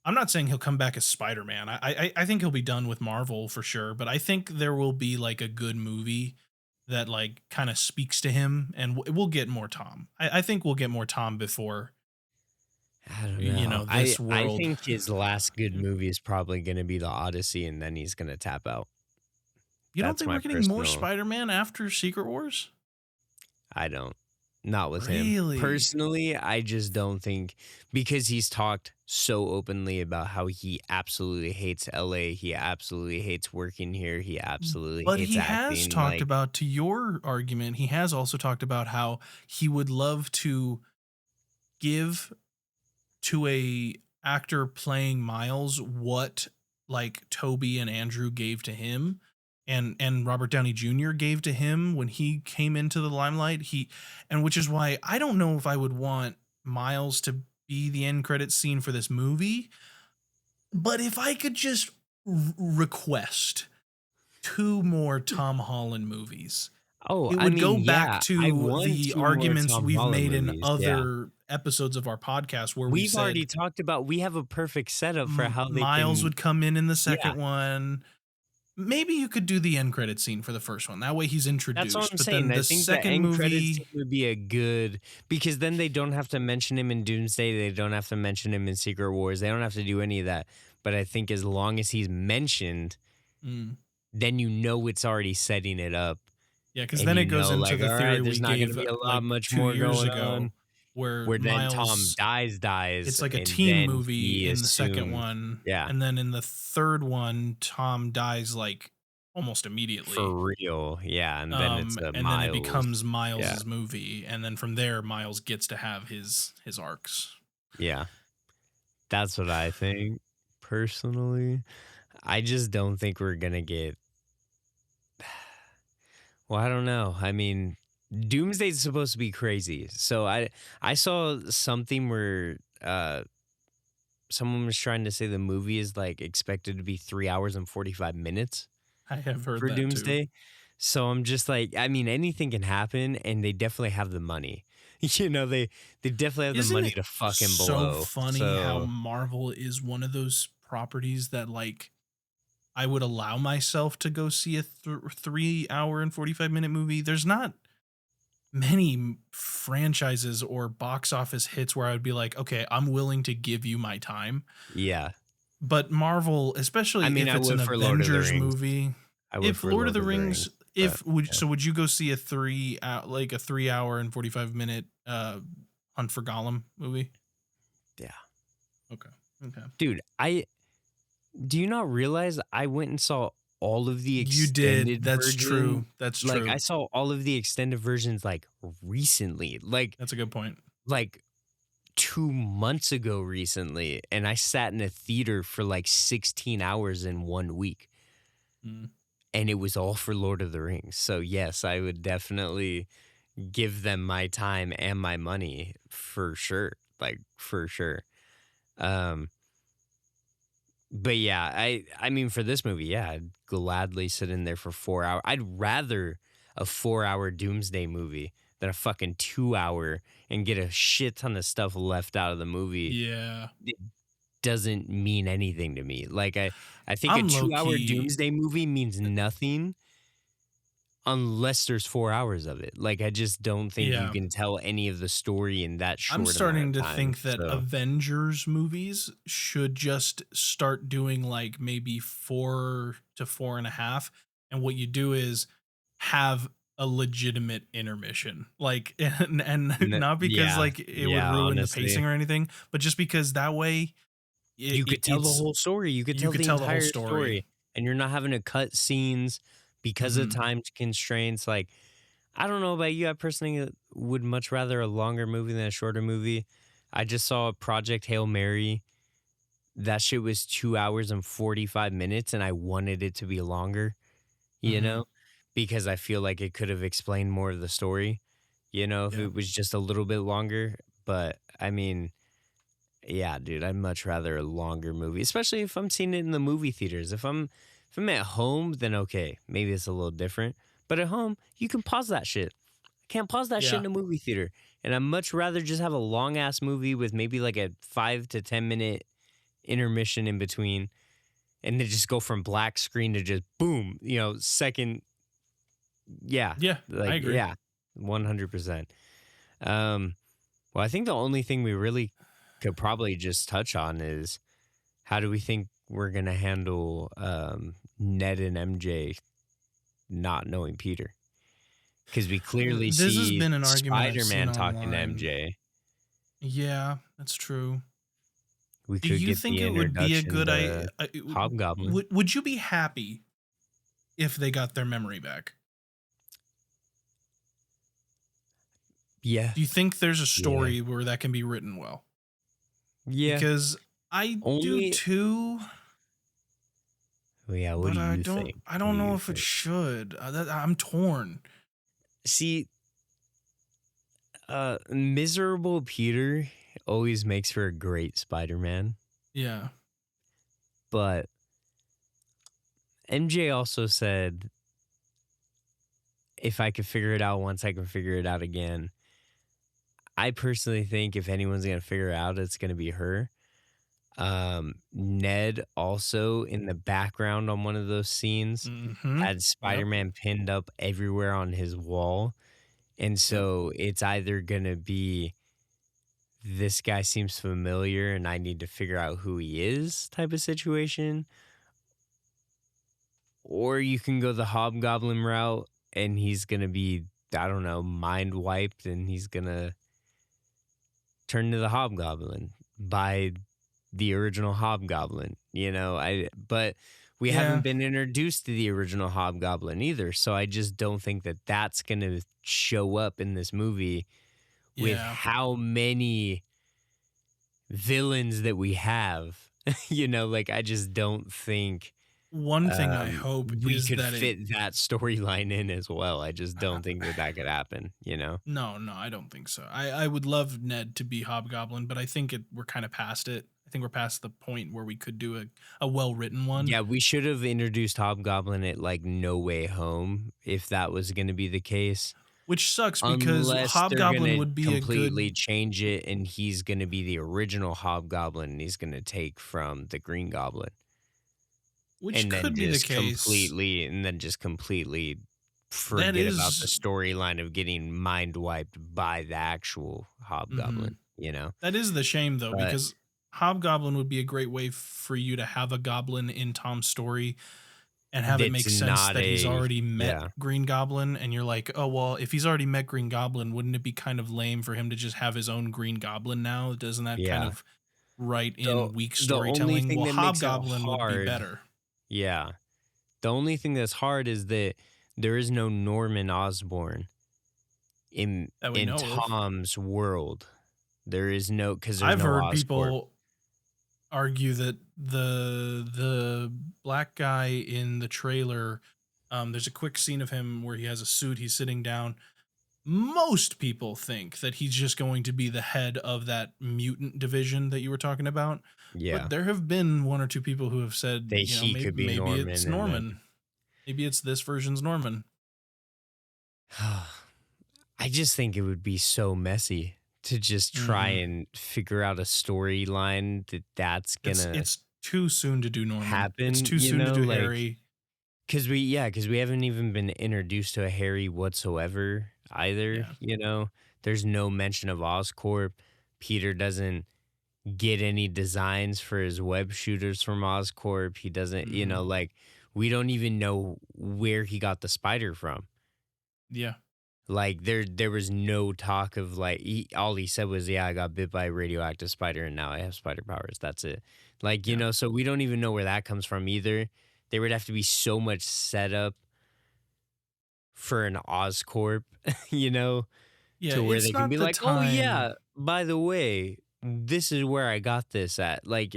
I'm not saying he'll come back as Spider-Man. I think he'll be done with Marvel for sure, but I think there will be like a good movie that like kind of speaks to him, and we'll get more Tom. I think we'll get more Tom before I don't know. I this I world. think his last good movie is probably gonna be The Odyssey, and then he's gonna tap out. You don't That's think my we're getting more personal Spider-Man after Secret Wars? I don't. Not with him. Really? Personally, I just don't think, because he's talked so openly about how he absolutely hates LA, he absolutely hates working here, he absolutely But hates he has acting. talked Like, about, to your argument, he has also talked about how he would love to give to a actor playing Miles what like Toby and Andrew gave to him and Robert Downey Jr. gave to him when he came into the limelight. And which is why I don't know if I would want Miles to be the end credits scene for this movie, but if I could just request two more Tom Holland movies, oh, it I would go mean, back yeah, I to want the 2 more arguments Tom we've Holland made in movies, yeah. other episodes of our podcast where we've We've already said talked about, we have a perfect setup for how they Miles can, would come in the yeah. second one. Maybe you could do the end credit scene for the first one. That way he's That's all introduced. I'm But saying. then I the think the second end credits movie, scene would be a good, because then they don't have to mention him in Doomsday. They don't have to mention him in Secret Wars. They don't have to do any of that. But I think as long as he's mentioned, mm, then you know it's already setting it up, yeah, because and then you it goes know, into like, the all theory right, we there's not going to gave be a lot like much 2 more years going ago, on. where Where then Tom Miles, dies, it's like a and teen then movie he in the second assumes, one, yeah, and then in the third one, Tom dies like almost immediately. for real, yeah, and then it's a And then it Miles, becomes yeah, Miles's movie, and then from there, Miles gets to have his arcs. yeah. That's what I think personally. I just don't think we're gonna get. Well, I don't know. I mean, Doomsday's supposed to be crazy. So I saw something where someone was trying to say the movie is like expected to be 3 hours and 45 minutes I have heard for that too. Doomsday. So I'm just like, I mean, anything can happen, and they definitely have the money. You know, they definitely have the Isn't money it to fucking so blow. funny how So Marvel is one of those properties that like I would allow myself to go see a 3 hour and 45-minute movie? There's not many franchises or box office hits where I would be like, okay, I'm willing to give you my time. yeah, But Marvel, I especially mean, if I it's an would for Lord of the Avengers Rings. movie, I would if for Lord of Lord the of the Rings, Rings, but yeah. would you go see a 3 hour and 45 minute Hunt for Gollum movie? Yeah. Okay. Okay. Dude, do you not realize I went and saw all of the You did. extended That's version? true. That's Like, I true. saw all of the extended versions like recently, That's a good point. like 2 months ago recently, and I sat in a theater for like 16 hours in 1 week, Mm. and it was all for Lord of the Rings. So yes, I would definitely give them my time and my money for sure, like for sure. Um, But yeah, I mean for this movie, yeah, I'd gladly sit in there for 4 hours. I'd rather a 4 hour Doomsday movie than a fucking 2 hour and get a shit ton of stuff left out of the movie. Yeah. It doesn't mean anything to me. Like I think a I'm low 2 hour key. Doomsday movie means nothing unless there's 4 hours of it. Like I just don't think you Yeah. can tell any of the story in that I'm short amount starting of to time. think that So Avengers movies should just start doing like maybe 4 to 4.5. And what you do is have a legitimate intermission. Like, and not because yeah, like it would yeah, ruin the honestly. pacing or anything, but just because that way You could tell the it's, whole story. You could you tell could the tell the whole entire story. story, and you're not having to cut scenes because of Mhm. time constraints. Like, I don't know about you. I personally would much rather a longer movie than a shorter movie. I just saw Project Hail Mary. That shit was 2 hours and 45 minutes, and I wanted it to be longer, you Mhm. know, because I feel like it could have explained more of the story, if Yeah. it was just a little bit longer. But I mean, yeah, dude, I'd much rather a longer movie, especially if I'm seeing it in the movie theaters. If I'm at home, then okay, maybe it's a little different. But at home, you can pause that shit. I can't pause that shit Yeah. in a movie theater. And I'd much rather just have a long ass movie with maybe like a 5 to 10 minute intermission in between, and then just go from black screen to just boom, second. Yeah, Yeah. I like agree. yeah, 100%. Um, well, I think the only thing we really could probably just touch on is how do we think we're gonna handle Ned and MJ not knowing Peter? because we clearly This has see been an argument I've seen Spider-Man talking to online. MJ. Yeah, that's true. We Do could you get think the it would be a introduction good I to Hobgoblin. would you be happy if they got their memory back? Yeah, Do you think there's a yeah, story where that can be written well? yeah. Because I do Only, too, well, yeah. What but do you think? I What don't do know you if it think? should. I'm torn. See, miserable Peter always makes for a great Spider-Man, Yeah. but MJ also said, if I could figure it out once, I can figure it out again. I personally think if anyone's gonna figure it out, it's gonna be her. Ned also in the background on one of those scenes Mm-hmm. had Yep. Spider-Man pinned up everywhere on his wall. And Yep. so it's either gonna be this guy seems familiar and I need to figure out who he is type of situation, or you can go the Hobgoblin route and he's gonna be, I don't know, mind wiped and he's gonna turn to the Hobgoblin by the original Hobgoblin, but we haven't Yeah. been introduced to the original Hobgoblin either, so I just don't think that that's going to show up in this movie with Yeah. how many villains that we have. Like I just don't think One thing I hope we is could that it fit that storyline in as well. I just don't think that that could happen. No, no, I don't think so. I would love Ned to be Hobgoblin, but I think we're kind of past it. I think we're past the point where we could do a well written one, Yeah, we should have introduced Hobgoblin at like No Way Home if that was going to be the case. which sucks because Unless they're going Hobgoblin to would be a completely good, change it and he's going to be the original Hobgoblin and he's going to take from the Green Goblin which and then could be the just case. completely That forget about the is, storyline of getting mind wiped by the actual mhm. Hobgoblin. That is the shame though, But because Hobgoblin would be a great way for you to have a goblin in Tom's story and have it it's make sense not that he's a, already met yeah, Green Goblin, and you're like, oh well, if he's already met Green Goblin, wouldn't it be kind of lame for him to just have his own Green Goblin now? Doesn't that kind yeah. of write The, in weak the only storytelling? thing Well, that makes it Hobgoblin would be hard, better. yeah. The only thing that's hard is that there is no Norman Osborn in That we in know of. Tom's world. There is no, because there's I've no heard Oscorp. people argue that the black guy in the trailer, there's a quick scene of him where he has a suit, he's sitting down. Most people think that he's just going to be the head of that mutant division that you were talking about. Yeah, But there have been one or two people who have said, that you know, he could be maybe it's Norman, and then Norman. Maybe it's this version's Norman. I just think it would be so messy to just try Mm. and figure out a storyline that's gonna It's too soon to do Norman. It's happen. too soon to do Like Harry. because we haven't even been introduced to a Harry whatsoever either. Yeah. There's no mention of Oscorp. Peter doesn't get any designs for his web shooters from Oscorp. He doesn't, Hmm. like we don't even know where he got the spider from. Yeah. Like there was no talk of like all he said was, yeah, I got bit by a radioactive spider and now I have spider powers. That's it. Like, Yeah. so we don't even know where that comes from either. There would have to be so much setup for an Oscorp, Yeah. to where It's they can not be the like, "Oh time. yeah, by the way, this is where I got this at." Like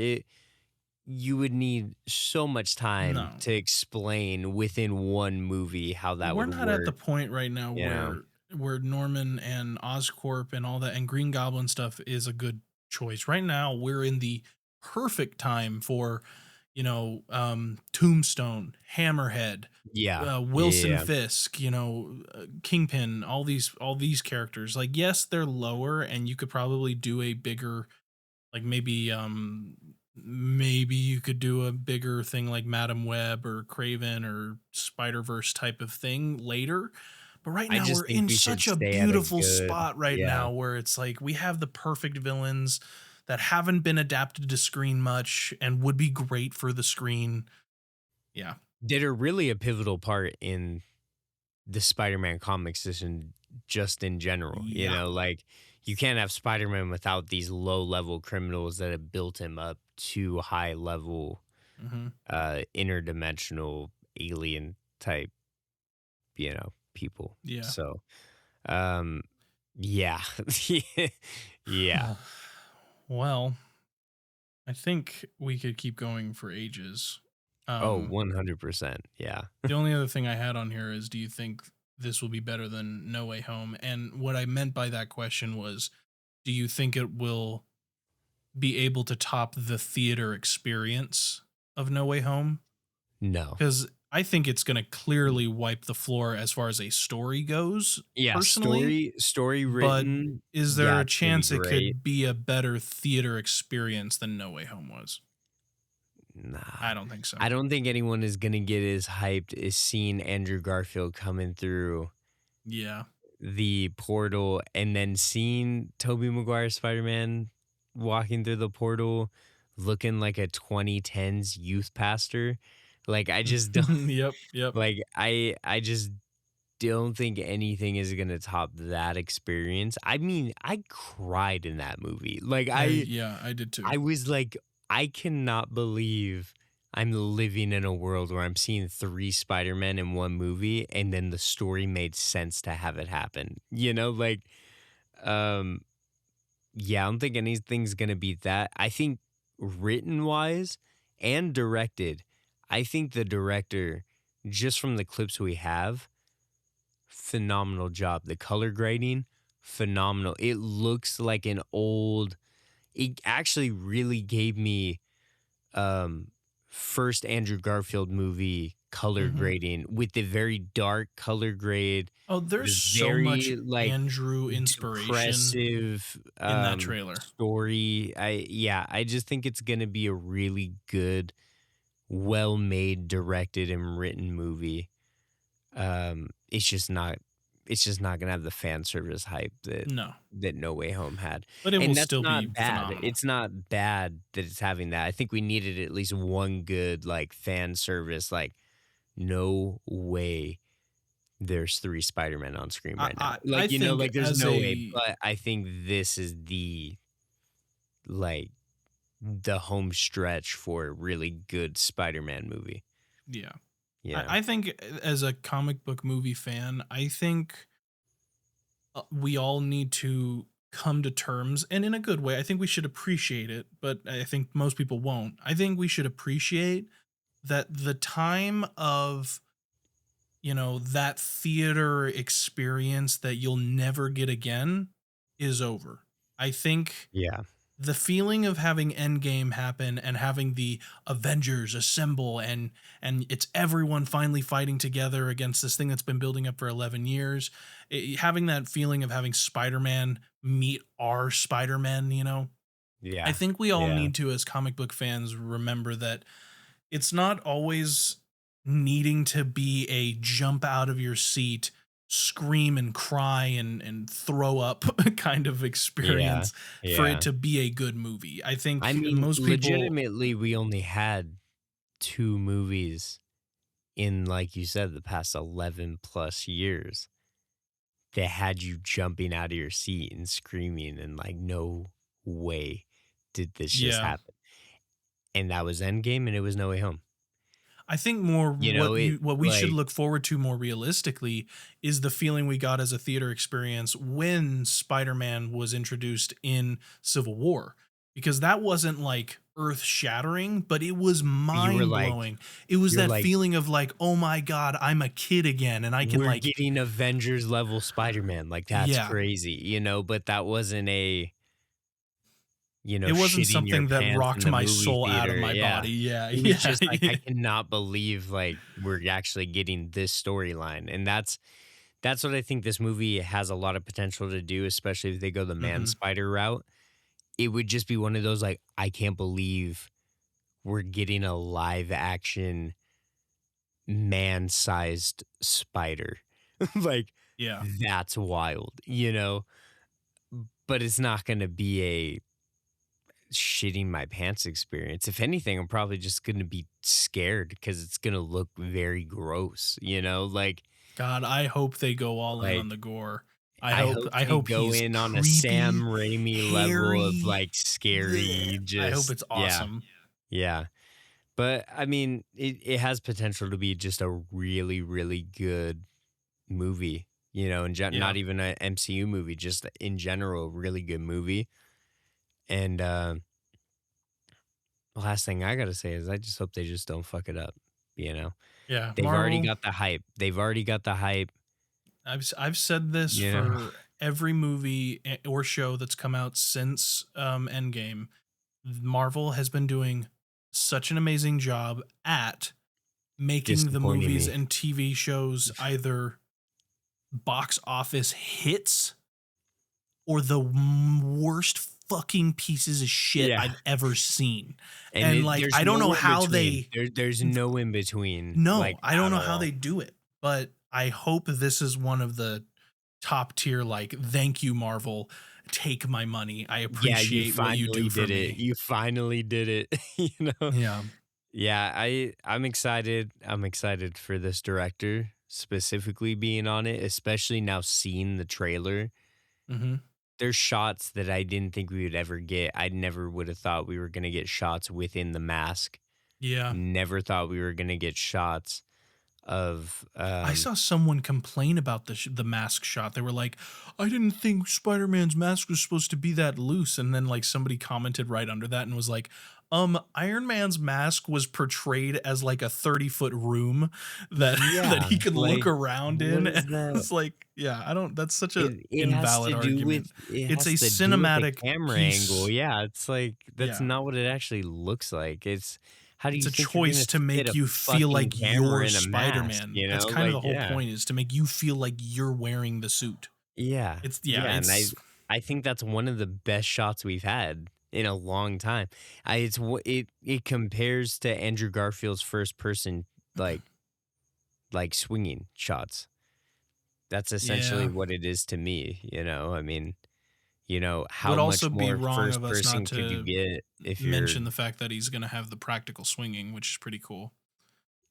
you would need so much time No. to explain within one movie how that We're would not at the work, point right now you know. where Norman and Oscorp and all that and Green Goblin stuff is a good choice. Right now, we're in the perfect time for, Tombstone, Hammerhead, Yeah. Wilson Yeah. Fisk, Kingpin, all these characters. Like, yes, they're lower, and you could probably do a bigger, like maybe you could do a bigger thing like Madam Web or Craven or Spider Verse type of thing later. But right I now just we're think in we should such a stay at a beautiful good, spot right yeah. now where it's like we have the perfect villains that haven't been adapted to screen much and would be great for the screen. Yeah. Did a really a pivotal part in the Spider-Man comics just in general. You Yeah. know, like you can't have Spider-Man without these low-level criminals that have built him up to high-level, Hmm. interdimensional alien type, people. Yeah. So, um, yeah, yeah. Well, I think we could keep going for ages. Oh, Um, 100%. Yeah. the only other thing I had on here is, do you think this will be better than No Way Home? And what I meant by that question was, do you think it will be able to top the theater experience of No Way Home? No. Because I think it's going to clearly wipe the floor as far as a story goes, Yeah, personally. story But written, is there yeah, a it's gonna be chance it great. could be a better theater experience than No Way Home was? Nah. I don't think so. I don't think anyone is gonna get as hyped as seeing Andrew Garfield coming through Yeah. the portal and then seeing Tobey Maguire's Spider-Man walking through the portal looking like a 2010s youth pastor. Like I just don't Yep. Yep. like I just don't think anything is gonna top that experience. I mean, I cried in that movie. Like Yeah, I did too. I was like, I cannot believe I'm living in a world where I'm seeing 3 Spider-Men in one movie and then the story made sense to have it happen. Like, um, yeah, I don't think anything's gonna beat that. I think written wise and directed, I think the director, just from the clips we have, phenomenal job. The color grading, phenomenal. It looks like an old, it actually really gave me um first Andrew Garfield movie color Hmm. grading with the very dark color grade, Oh, there's the so much very like Andrew inspiration depressive in that trailer. story. I just think it's going to be a really good, well-made, directed and written movie. It's just not going to have the fan service hype that No, No Way Home had. but it will And that's still be not bad. phenomenal. It's not bad that it's having that. I think we needed at least one good like fan service. Like, no way there's 3 Spider-Men on screen I right now. I, I Like, think like there's as no way. a But I think this is like the home stretch for a really good Spider-Man movie. yeah, Yeah. I think as a comic book movie fan, I think we all need to come to terms, and in a good way. I think we should appreciate it, but I think most people won't. I think we should appreciate that the time of, that theater experience that you'll never get again is over. I think Yeah. the feeling of having Endgame happen and having the Avengers assemble, and it's everyone finally fighting together against this thing that's been building up for 11 years, having that feeling of having Spider-Man meet our Spider-Man, I Yeah. think we all Yeah. need to, as comic book fans, remember that it's not always needing to be a jump out of your seat, scream and cry and throw up kind of Yeah. experience for it Yeah. to be a good movie. I I think mean, most people, legitimately, we only had 2 movies in, like you said, the past 11 plus years that had you jumping out of your seat and screaming and like, no way did this just yeah, happen. And that was Endgame and it was No Way Home. I think more It what we should like, look forward to more realistically is the feeling we got as a theater experience when Spider-Man was introduced in Civil War, because that wasn't like earth-shattering, but it was you were like, mind-blowing. It was you're that like, feeling of like, "Oh my god, I'm a kid again and I can we're like." getting Avengers level Spider-Man. Like, that's Yeah. crazy, but that wasn't It wasn't shitting your something that pants in rocked the my movie soul out of theater. my Yeah. body. Yeah, It was yeah. just like, I cannot believe like we're actually getting this storyline. And that's what I think this movie has a lot of potential to do, especially if they go the man Mhm. spider route. It would just be one of those like, I can't believe we're getting a live action man-sized spider. Like, Yeah. that's wild. But it's not going to be a shitting my pants experience. If anything, I'm probably just going to be scared because it's going to look very gross. Like, God, I hope they go all in Like, on the gore. I I hope hope I they hope go he's in on a Sam creepy, Raimi level of hairy. like scary, Bleh. I hope just it's yeah, awesome. yeah. But I mean, it has potential to be just a really, really good movie, and Yeah. not even an MCU movie, just in general, a really good movie. And last thing I gotta say is I just hope they just don't fuck it up. You know, Yeah. they've already Marvel, got the hype. They've already got the hype. I've said this You know, for every movie or show that's come out since Endgame. Marvel has been doing such an amazing job at making the disappointing movies me. and TV shows either box office hits or the worst fucking pieces of shit Yeah, I've ever seen. and And like there's I don't know no in how between. they There's no in between, no, like I don't at know how all. they do it, but I hope this is one of the top tier like thank you Marvel, take my money. I Yeah, you appreciate what you do finally for did it. me. You finally did it. you know. Yeah. Yeah, I'm excited. I'm excited for this director specifically being on it, especially now seeing the trailer. Mhm. There's shots that I didn't think we would ever get. I never would have thought we were going to get shots within the mask. Yeah. Never thought we were going to get shots of I saw someone complain about the mask shot. They were like, "I didn't think Spider-Man's mask was supposed to be that loose." And then like somebody commented right under that and was like, Iron Man's mask was portrayed as like a 30-foot room that that yeah, he could look like around what in." is And that? it's like, yeah, I don't that's such a It has invalid to do with argument. It's a the cinematic camera angle. piece. Yeah, it's like that's Yeah. not what it actually looks like. It's how do It's you a think you're gonna choice to fit make a you feel fucking like camera you're in a mask, Spider-Man. That's kind of Like, the whole yeah. point, is to make you feel like you're wearing the suit. Yeah. It's yeah, Yeah, and I it's I think that's one of the best shots we've had in a long time. It compares to Andrew Garfield's first person like swinging shots. That's essentially yeah. what it is to me. I mean, how Would much also be more wrong first of us not person could you to get if you're mention the fact that he's going to have the practical swinging, which is pretty cool.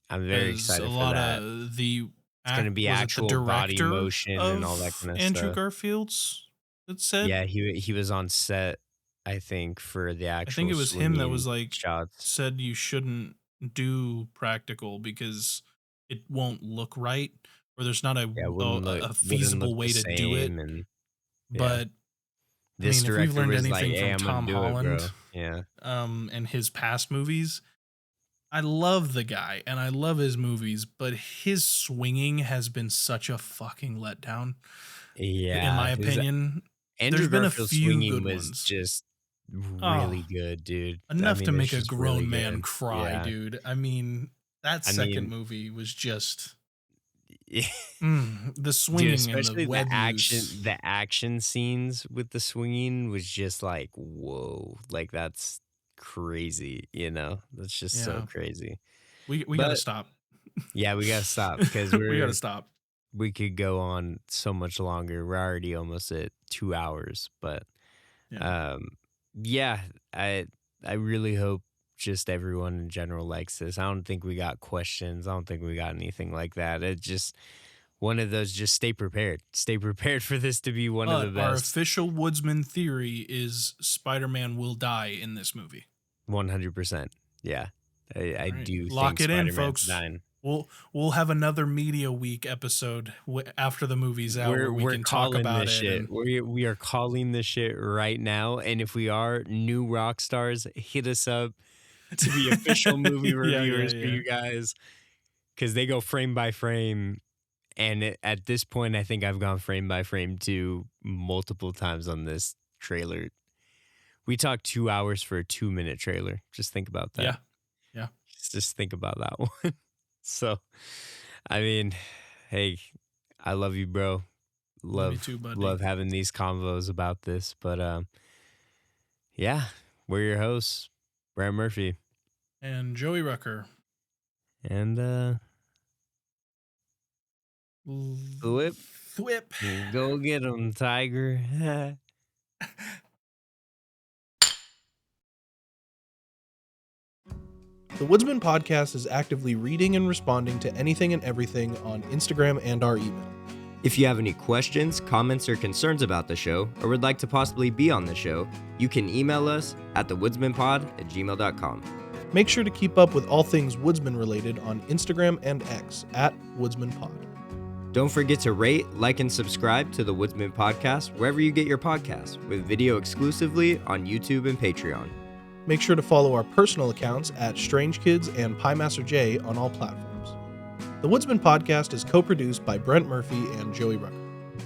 I'm very Because a excited for lot that. of the It's gonna act be was it the actual body director motion and all that of kind of Andrew stuff. Garfield's that said? Yeah, he was on set, I think, for the I think actual it was him that was swinging like shots. said you shouldn't do practical because it won't look right, or there's not Yeah, a wouldn't look feasible the way to do it. same, and yeah. But I This mean, if we've director learned was like, anything "Hey, from I'm gonna Tom do it, Holland, bro." Yeah. and his past movies, I love the guy and I love his movies, but his swinging has been such a fucking letdown, in Yeah, my his opinion. Andrew There's been a Garfield's few swinging good was ones. just Oh, really good, dude. I enough to mean, it's make a just really grown man good. cry, Yeah. dude. I mean, that I second mean, movie was just yeah. the Dude, swinging and the especially web use. the action scenes with the swinging was just like, "Whoa." Like, that's crazy. That's just so Yeah, crazy. we got to But, stop. yeah, we gotta stop because We got to stop. we could go on so much longer. We're already almost at 2 hours, but, Yeah. um, yeah, I I really hope just everyone in general likes this. I don't think we got questions. I don't think we got anything like that. It just one of those just stay prepared. Stay prepared for this to be one of the But our best. official Woodsman theory is Spider-Man will die in this movie. 100%. Yeah. I All right, do lock think it in, Spider-Man's folks. dying. We'll have another media week episode after the movie's out where we We're can talk calling about this it. shit. And We are calling this shit right now. And if we are new rock stars, hit us up to be official movie yeah, yeah, reviewers for yeah. you guys because they go frame by frame. And at this point, I think I've gone frame by frame too multiple times on this trailer. We talked 2 hours for a 2-minute trailer. Just think about that. Yeah. Yeah. Just think about that one. So, I mean, hey, I love you, bro. Love you too, buddy. Love having these convos about this. But yeah, we're your hosts, Brent Murphy. And Joey Rucker. And Whip. Whip. Go get him, Tiger. The Woodsman Podcast is actively reading and responding to anything and everything on Instagram and our email. If you have any questions, comments, or concerns about the show, or would like to possibly be on the show, you can email us at thewoodsmanpod@gmail.com. Make sure to keep up with all things Woodsman related on Instagram and X at WoodsmanPod. Don't forget to rate, like, and subscribe to the Woodsman Podcast wherever you get your podcasts, with video exclusively on YouTube and Patreon. Make sure to follow our personal accounts at Strange Kids and PieMasterJ on all platforms. The Woodsman Podcast is co-produced by Brent Murphy and Joey Rucker.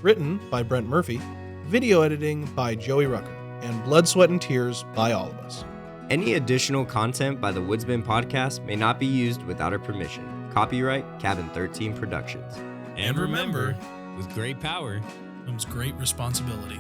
Written by Brent Murphy, video editing by Joey Rucker, and blood, sweat, and tears by all of us. Any additional content by the Woodsman Podcast may not be used without our permission. Copyright Cabin 13 Productions. And remember, with great power comes great responsibility.